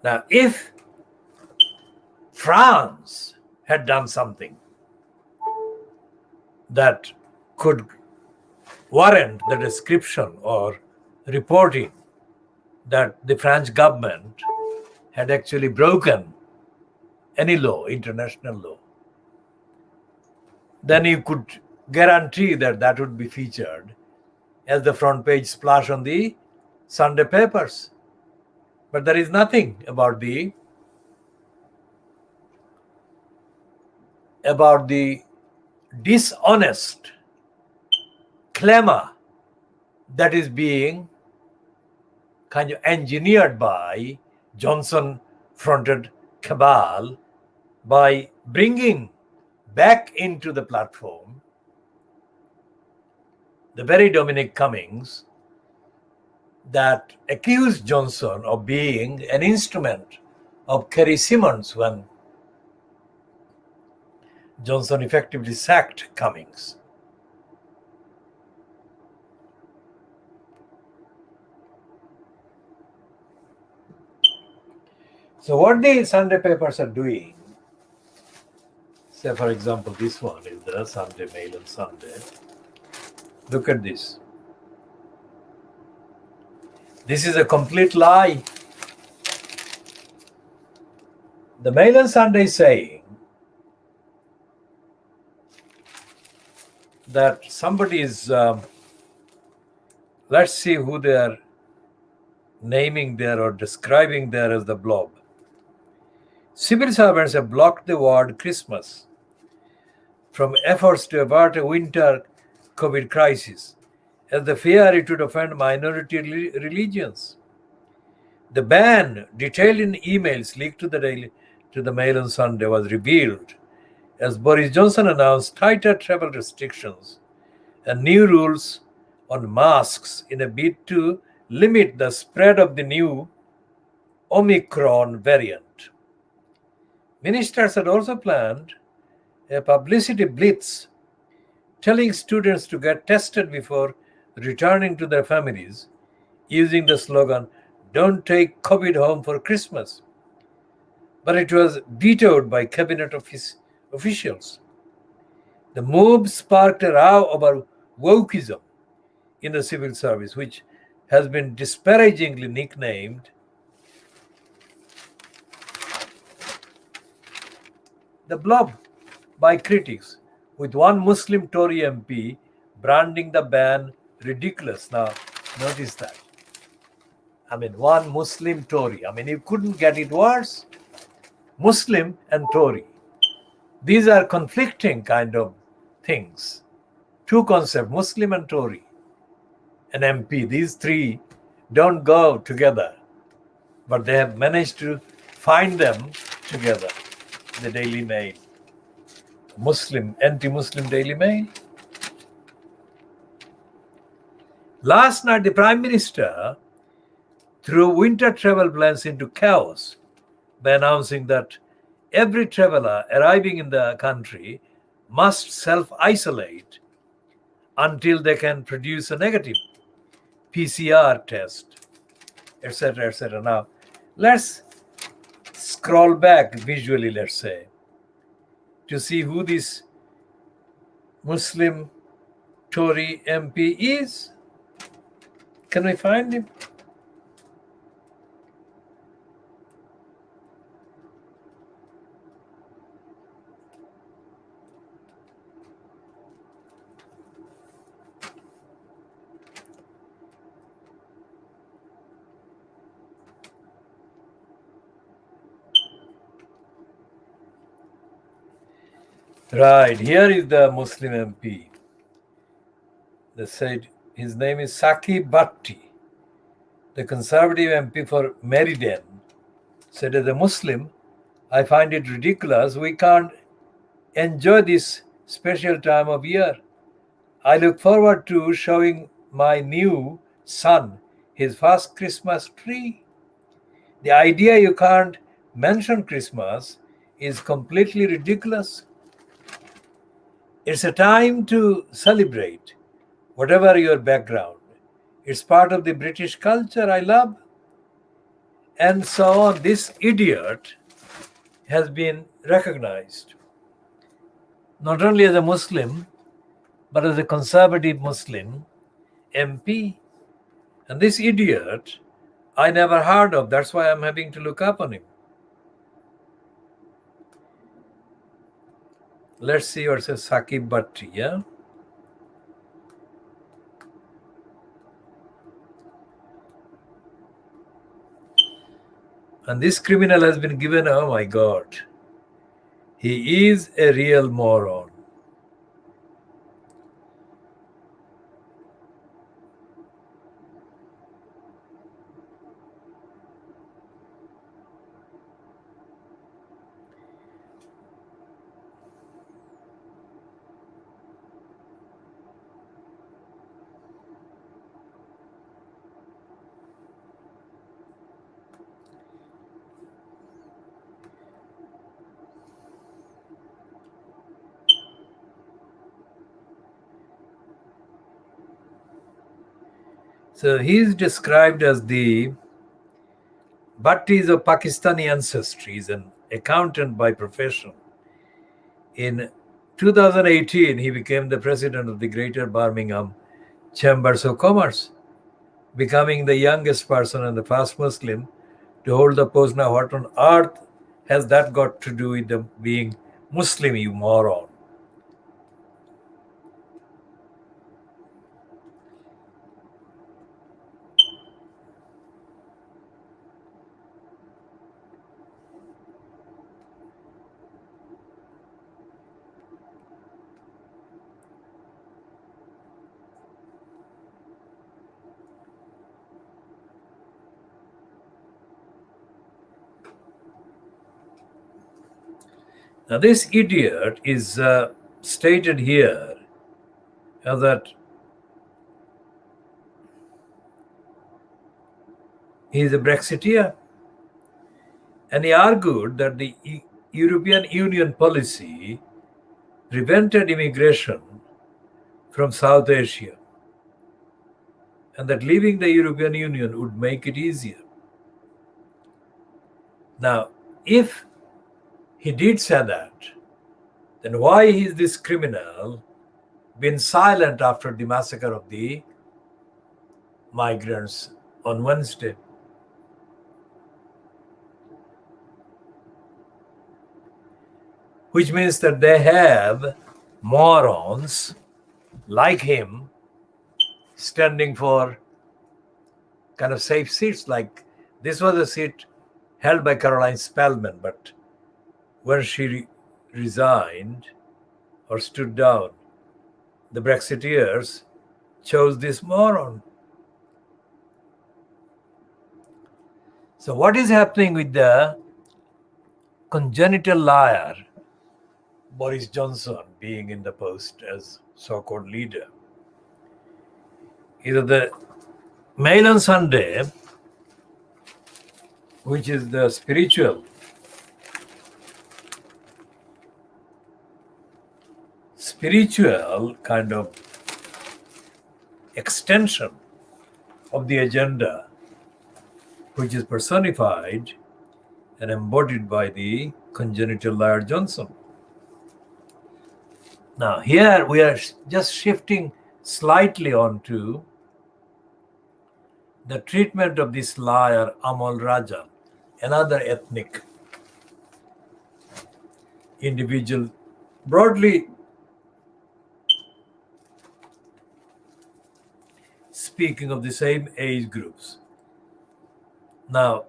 Now, if France had done something that could warrant the description or reporting that the French government had actually broken any law, international law, then you could guarantee that that would be featured as the front page splash on the Sunday papers. But there is nothing about the dishonest clamor that is being kind of engineered by Johnson-fronted cabal by bringing back into the platform the very Dominic Cummings that accused Johnson of being an instrument of Kerry Simmons when Johnson effectively sacked Cummings. So what the Sunday papers are doing, say for example, this one is the Sunday Mail on Sunday. Look at this. This is a complete lie. The Mail on Sunday is saying that somebody is, let's see who they are naming there or describing there as the blob. Civil servants have blocked the word Christmas from efforts to avert a winter COVID crisis, as the fear it would offend minority religions. The ban, detailed in emails leaked to the Mail on Sunday, was revealed as Boris Johnson announced tighter travel restrictions and new rules on masks in a bid to limit the spread of the new Omicron variant. Ministers had also planned a publicity blitz telling students to get tested before returning to their families using the slogan, "Don't take COVID home for Christmas." But it was vetoed by cabinet officials. The move sparked a row about wokeism in the civil service, which has been disparagingly nicknamed the blob by critics, with one Muslim Tory MP branding the ban ridiculous. Now, notice that. I mean, one Muslim Tory. I mean, you couldn't get it worse. Muslim and Tory. These are conflicting kind of things. Two concepts, Muslim and Tory. An MP, these three don't go together, but they have managed to find them together. The Daily Mail, Muslim, anti-Muslim Daily Mail. Last night, the Prime Minister threw winter travel plans into chaos by announcing that every traveler arriving in the country must self-isolate until they can produce a negative PCR test, etc., etc. Now, let's scroll back visually, let's say, to see who this Muslim Tory MP is. Can we find him? Right, here is the Muslim MP. They said his name is Saki Bhatti, the Conservative MP for Meriden. Said, as a Muslim, I find it ridiculous we can't enjoy this special time of year. I look forward to showing my new son his first Christmas tree. The idea you can't mention Christmas is completely ridiculous. It's a time to celebrate, whatever your background. It's part of the British culture I love. And so on. This idiot has been recognized not only as a Muslim, but as a conservative Muslim MP. And this idiot, I never heard of. That's why I'm having to look up on him. Let's see what says Sakib Bhatti, yeah? And this criminal has been given, oh my God, he is a real moron. So he is described as the Bhatti is of Pakistani ancestry. He's an accountant by profession. In 2018, he became the president of the Greater Birmingham Chambers of Commerce, becoming the youngest person and the first Muslim to hold the post. Now, what on earth has that got to do with them being Muslim, you moron? Now, this idiot is stated here that he is a Brexiteer. And he argued that the European Union policy prevented immigration from South Asia. and that leaving the European Union would make it easier. Now, if he did say that, then why is this criminal been silent after the massacre of the migrants on Wednesday? Which means that they have morons like him standing for kind of safe seats. Like this was a seat held by Caroline Spellman, but when she resigned or stood down, the Brexiteers chose this moron. So what is happening with the congenital liar, Boris Johnson, being in the post as so-called leader? Either the Mail on Sunday, which is the spiritual kind of extension of the agenda, which is personified and embodied by the congenital liar Johnson. Now, here we are just shifting slightly onto the treatment of this liar, Amal Raja, another ethnic individual, broadly speaking of the same age groups. Now,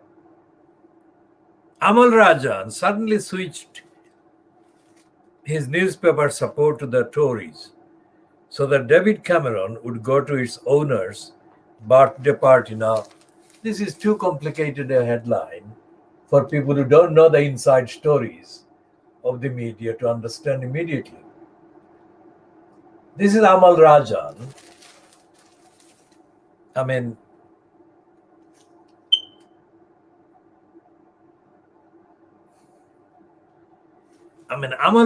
Amal Rajan suddenly switched his newspaper support to the Tories so that David Cameron would go to its owner's birthday party. Now, this is too complicated a headline for people who don't know the inside stories of the media to understand immediately. This is Amal Rajan. Amal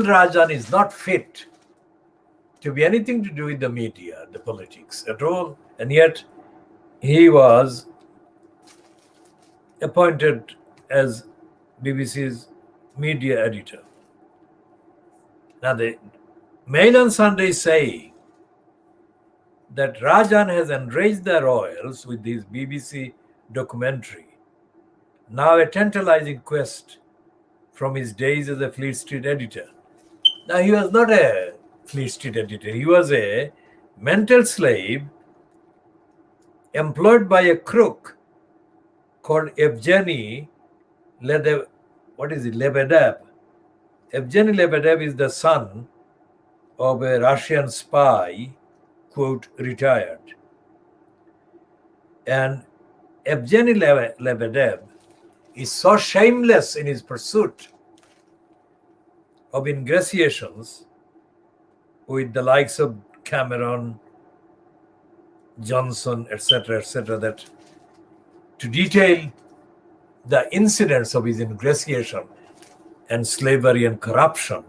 Rajan is not fit to be anything to do with the media, the politics at all, and yet he was appointed as BBC's media editor. Now, the Mail on Sunday is saying that Rajan has enraged the royals with his BBC documentary, now a tantalizing quest from his days as a Fleet Street editor. Now, he was not a Fleet Street editor. He was a mental slave employed by a crook called Evgeny Lebedev. Lebedev. Evgeny Lebedev is the son of a Russian spy, quote, retired. And Evgeny Lebedev is so shameless in his pursuit of ingratiations with the likes of Cameron, Johnson, etc., that to detail the incidents of his ingratiation and slavery and corruption,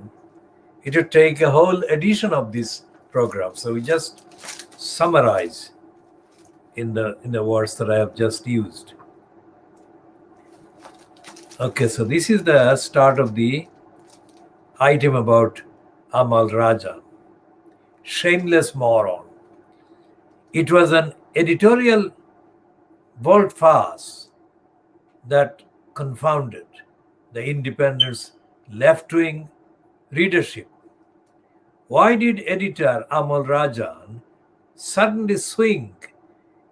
it would take a whole edition of this program. So we just summarize in the words that I have just used. Okay, so this is the start of the item about Amal Raja. Shameless moron. It was an editorial volte-face that confounded the Independent's left-wing readership. Why did editor Amal Rajan suddenly swing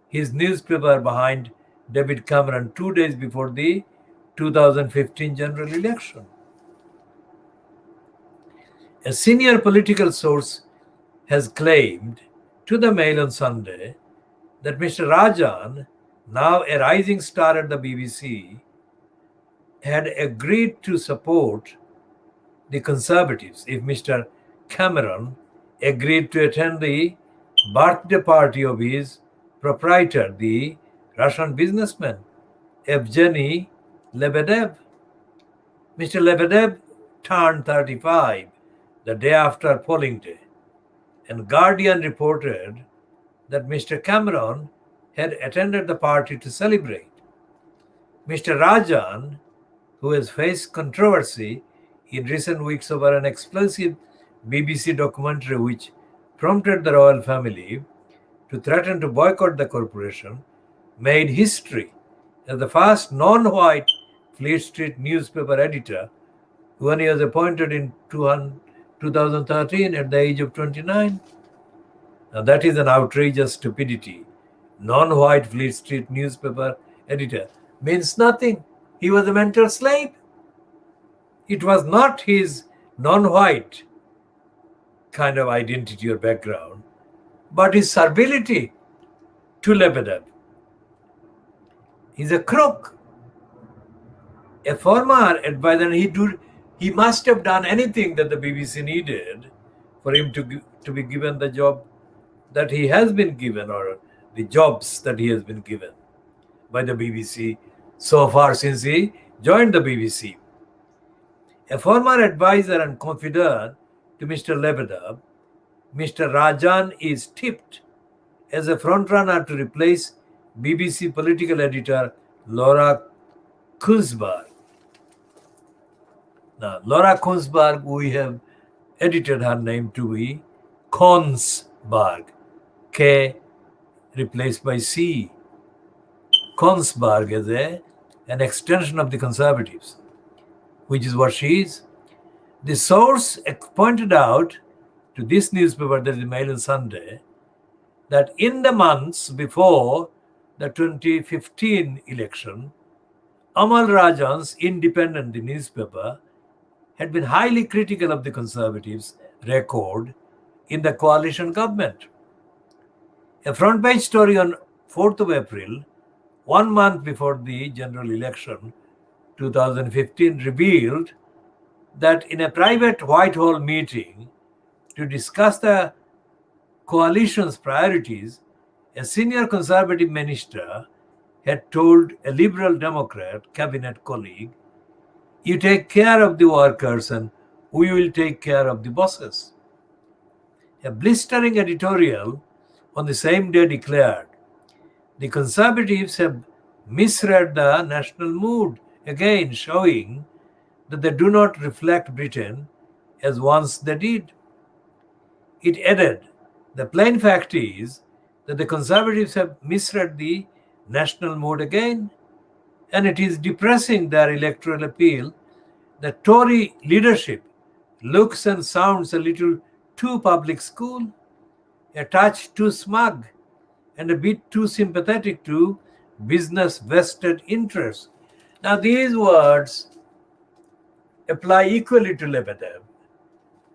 his newspaper behind David Cameron 2 days before the 2015 general election? A senior political source has claimed to the Mail on Sunday that Mr. Rajan, now a rising star at the BBC, had agreed to support the Conservatives if Mr. Cameron agreed to attend the birthday party of his proprietor, the Russian businessman Evgeny Lebedev. Mr. Lebedev turned 35 the day after polling day, and Guardian reported that Mr. Cameron had attended the party to celebrate. Mr. Rajan, who has faced controversy in recent weeks over an explosive BBC documentary which prompted the royal family to threaten to boycott the corporation, made history as the first non-white Fleet Street newspaper editor when he was appointed in 2013 at the age of 29. Now that is an outrageous stupidity. Non-white Fleet Street newspaper editor means nothing. He was a mental slave. It was not his non-white kind of identity or background, but his servility to Lebedev. He's a crook, a former advisor. He must have done anything that the BBC needed for him to be given the job that he has been given, or the jobs that he has been given by the BBC so far since he joined the BBC. A former advisor and confidant to Mr. Lebedev, Mr. Rajan is tipped as a frontrunner to replace BBC political editor Laura Kunzberg. Now, Laura Kunzberg, we have edited her name to be Konsberg, K replaced by C. Konsberg is an extension of the Conservatives, which is what she is. The source pointed out to this newspaper, that is the Mail on Sunday, that in the months before the 2015 election, Amal Rajan's Independent, the newspaper, had been highly critical of the Conservatives' record in the coalition government. A front page story on 4th of April, 1 month before the general election 2015, revealed that in a private Whitehall meeting to discuss the coalition's priorities, a senior Conservative minister had told a Liberal Democrat cabinet colleague, "You take care of the workers and we will take care of the bosses." A blistering editorial on the same day declared, "The Conservatives have misread the national mood, again showing that they do not reflect Britain as once they did." It added, "The plain fact is that the Conservatives have misread the national mood again, and it is depressing their electoral appeal. The Tory leadership looks and sounds a little too public school, a touch too smug, and a bit too sympathetic to business vested interests." Now these words apply equally to Lebedev,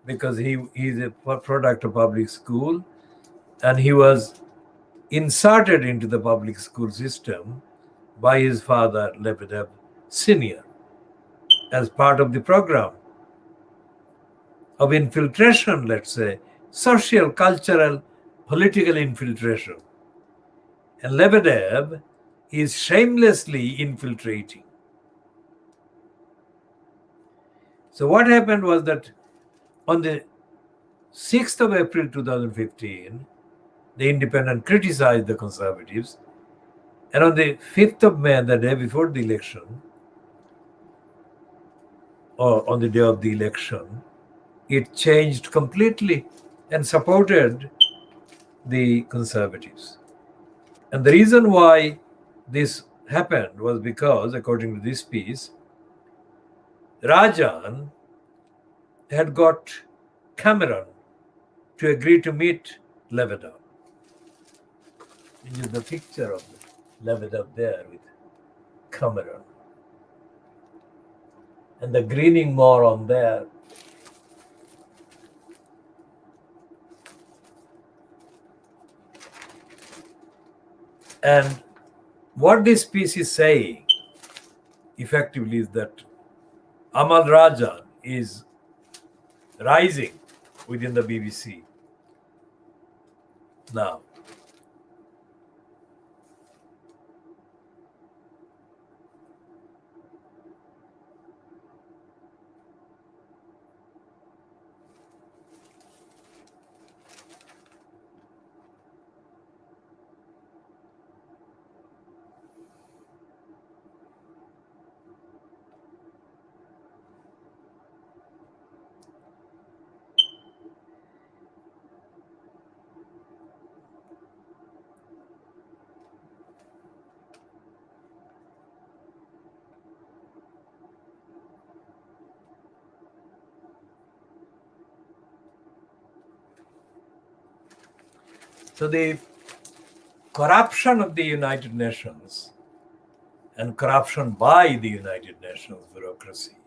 because he is a product of public school and he was inserted into the public school system by his father Lebedev Sr. as part of the program of infiltration, let's say, social, cultural, political infiltration. And Lebedev is shamelessly infiltrating. So what happened was that on the 6th of April 2015, the Independent criticized the Conservatives, and on the 5th of May, the day before the election, or on the day of the election, it changed completely and supported the Conservatives. And the reason why this happened was because, according to this piece, Rajan had got Cameron to agree to meet Lebedev. This is the picture of Lebedev there with Cameron. And the grinning moron there. And what this piece is saying effectively is that Amal Rajan is rising within the BBC now. So the corruption of the United Nations and corruption by the United Nations bureaucracy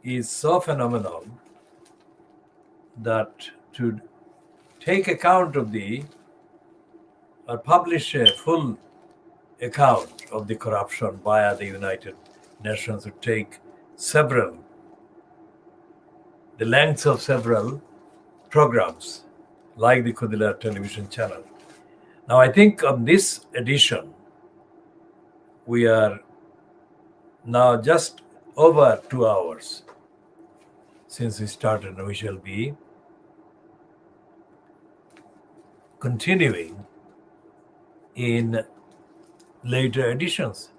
is so phenomenal that to take account of or publish a full account of the corruption via the United Nations would take the length of several programs like the KHOODEELAAR television channel. Now, I think on this edition, we are now just over 2 hours since we started, and we shall be continuing in later editions.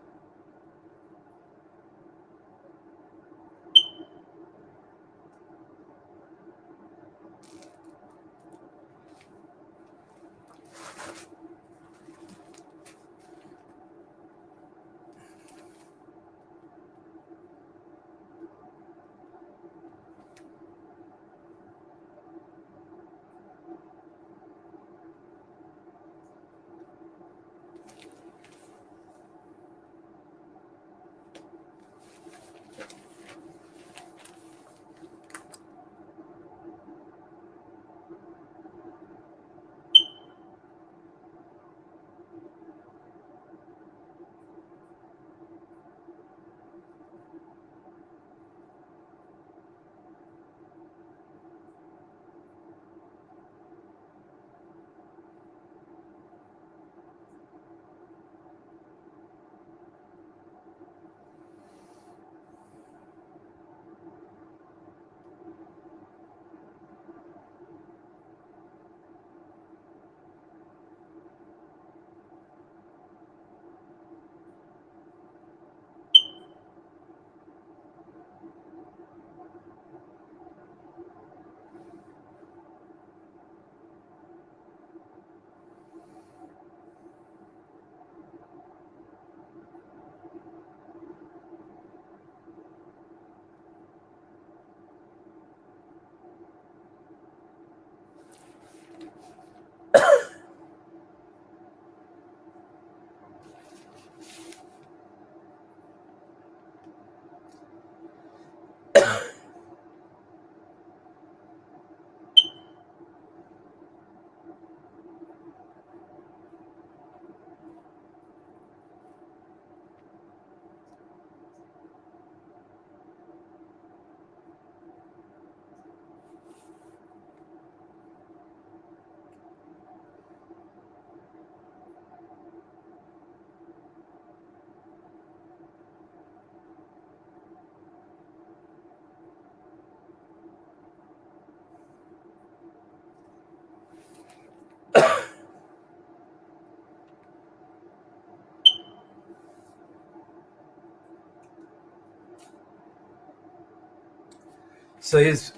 So is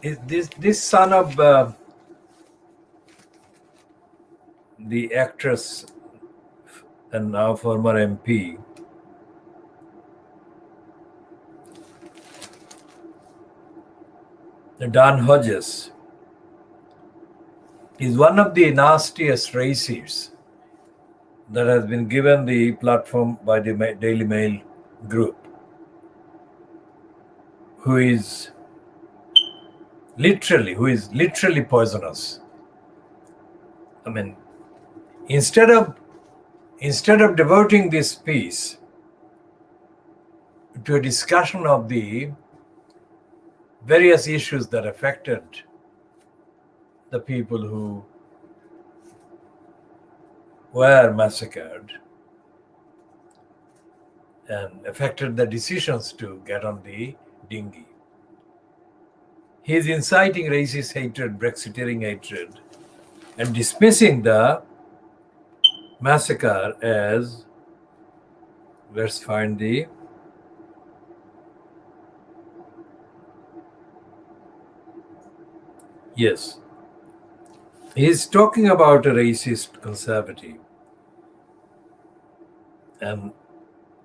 this son of the actress and now former MP, Dan Hodges, is one of the nastiest racists that has been given the platform by the Daily Mail group, who is literally poisonous. I mean, instead of devoting this piece to a discussion of the various issues that affected the people who were massacred and affected the decisions to get on the dinghy, he is inciting racist hatred, Brexiteering hatred, and dismissing the massacre as, let's find the, yes, he's talking about a racist conservative, and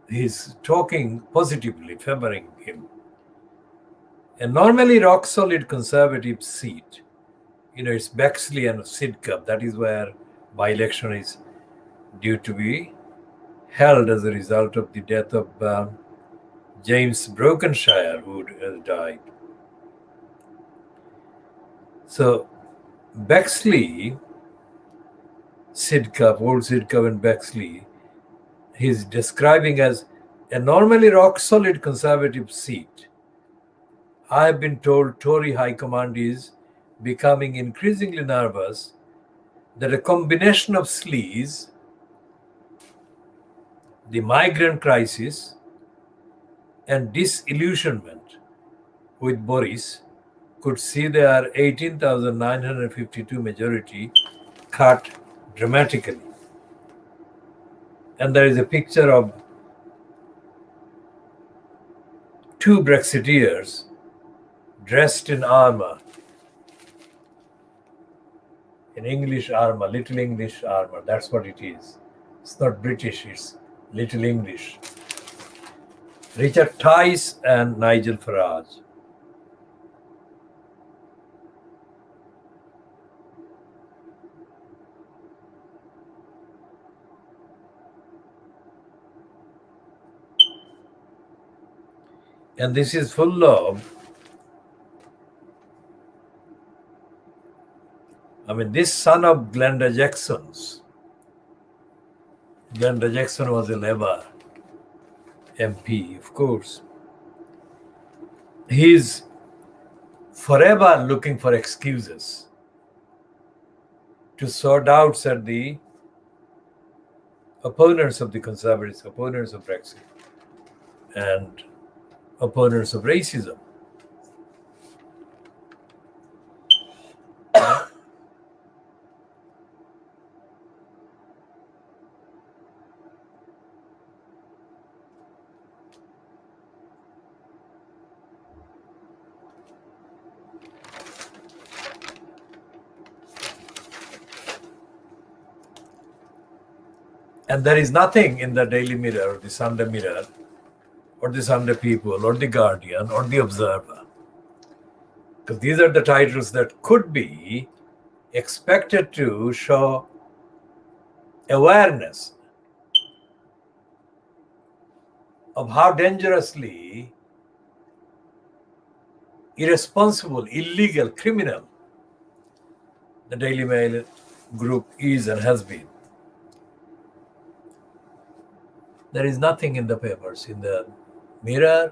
he's talking positively, favoring him. A normally rock-solid conservative seat It's Bexley and Sidcup. That is where by-election is due to be held as a result of the death of James Brokenshire, who has died. So Bexley, Sidcup, Old Sidcup and Bexley, he's describing as a normally rock-solid Conservative seat. I have been told Tory High Command is becoming increasingly nervous that a combination of sleaze, the migrant crisis, and disillusionment with Boris could see their 18,952 majority cut dramatically. And there is a picture of two Brexiteers dressed in armor, in English armor, little English armor. That's what it is. It's not British, it's little English. Richard Tice and Nigel Farage. And this is full of, this son of Glenda Jackson's. Glenda Jackson was a Labour MP, of course. He's forever looking for excuses to sort out at the opponents of the Conservatives, opponents of Brexit, and opponents of racism. And there is nothing in the Daily Mirror, or the Sunday Mirror, or the Sunday People, or the Guardian, or the Observer, because these are the titles that could be expected to show awareness of how dangerously irresponsible, illegal, criminal the Daily Mail group is and has been. There is nothing in the papers, in the Mirror,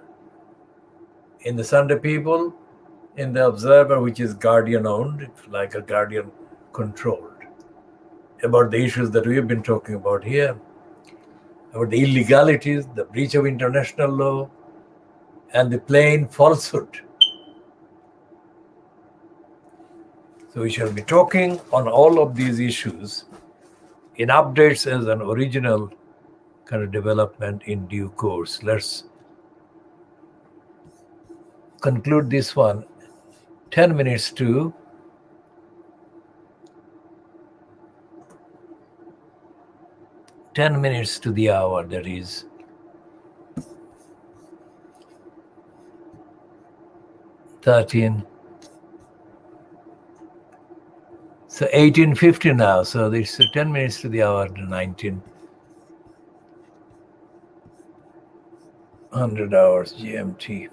in the Sunday People, in the Observer, which is Guardian-owned, like a Guardian-controlled, about the issues that we have been talking about here, about the illegalities, the breach of international law, and the plain falsehood. So we shall be talking on all of these issues in updates as an original kind of development in due course. Let's conclude this one. 10 minutes to 10 minutes to the hour, that is 13. So 18:50 now. So there's 10 minutes to the hour, 1900 hours GMT.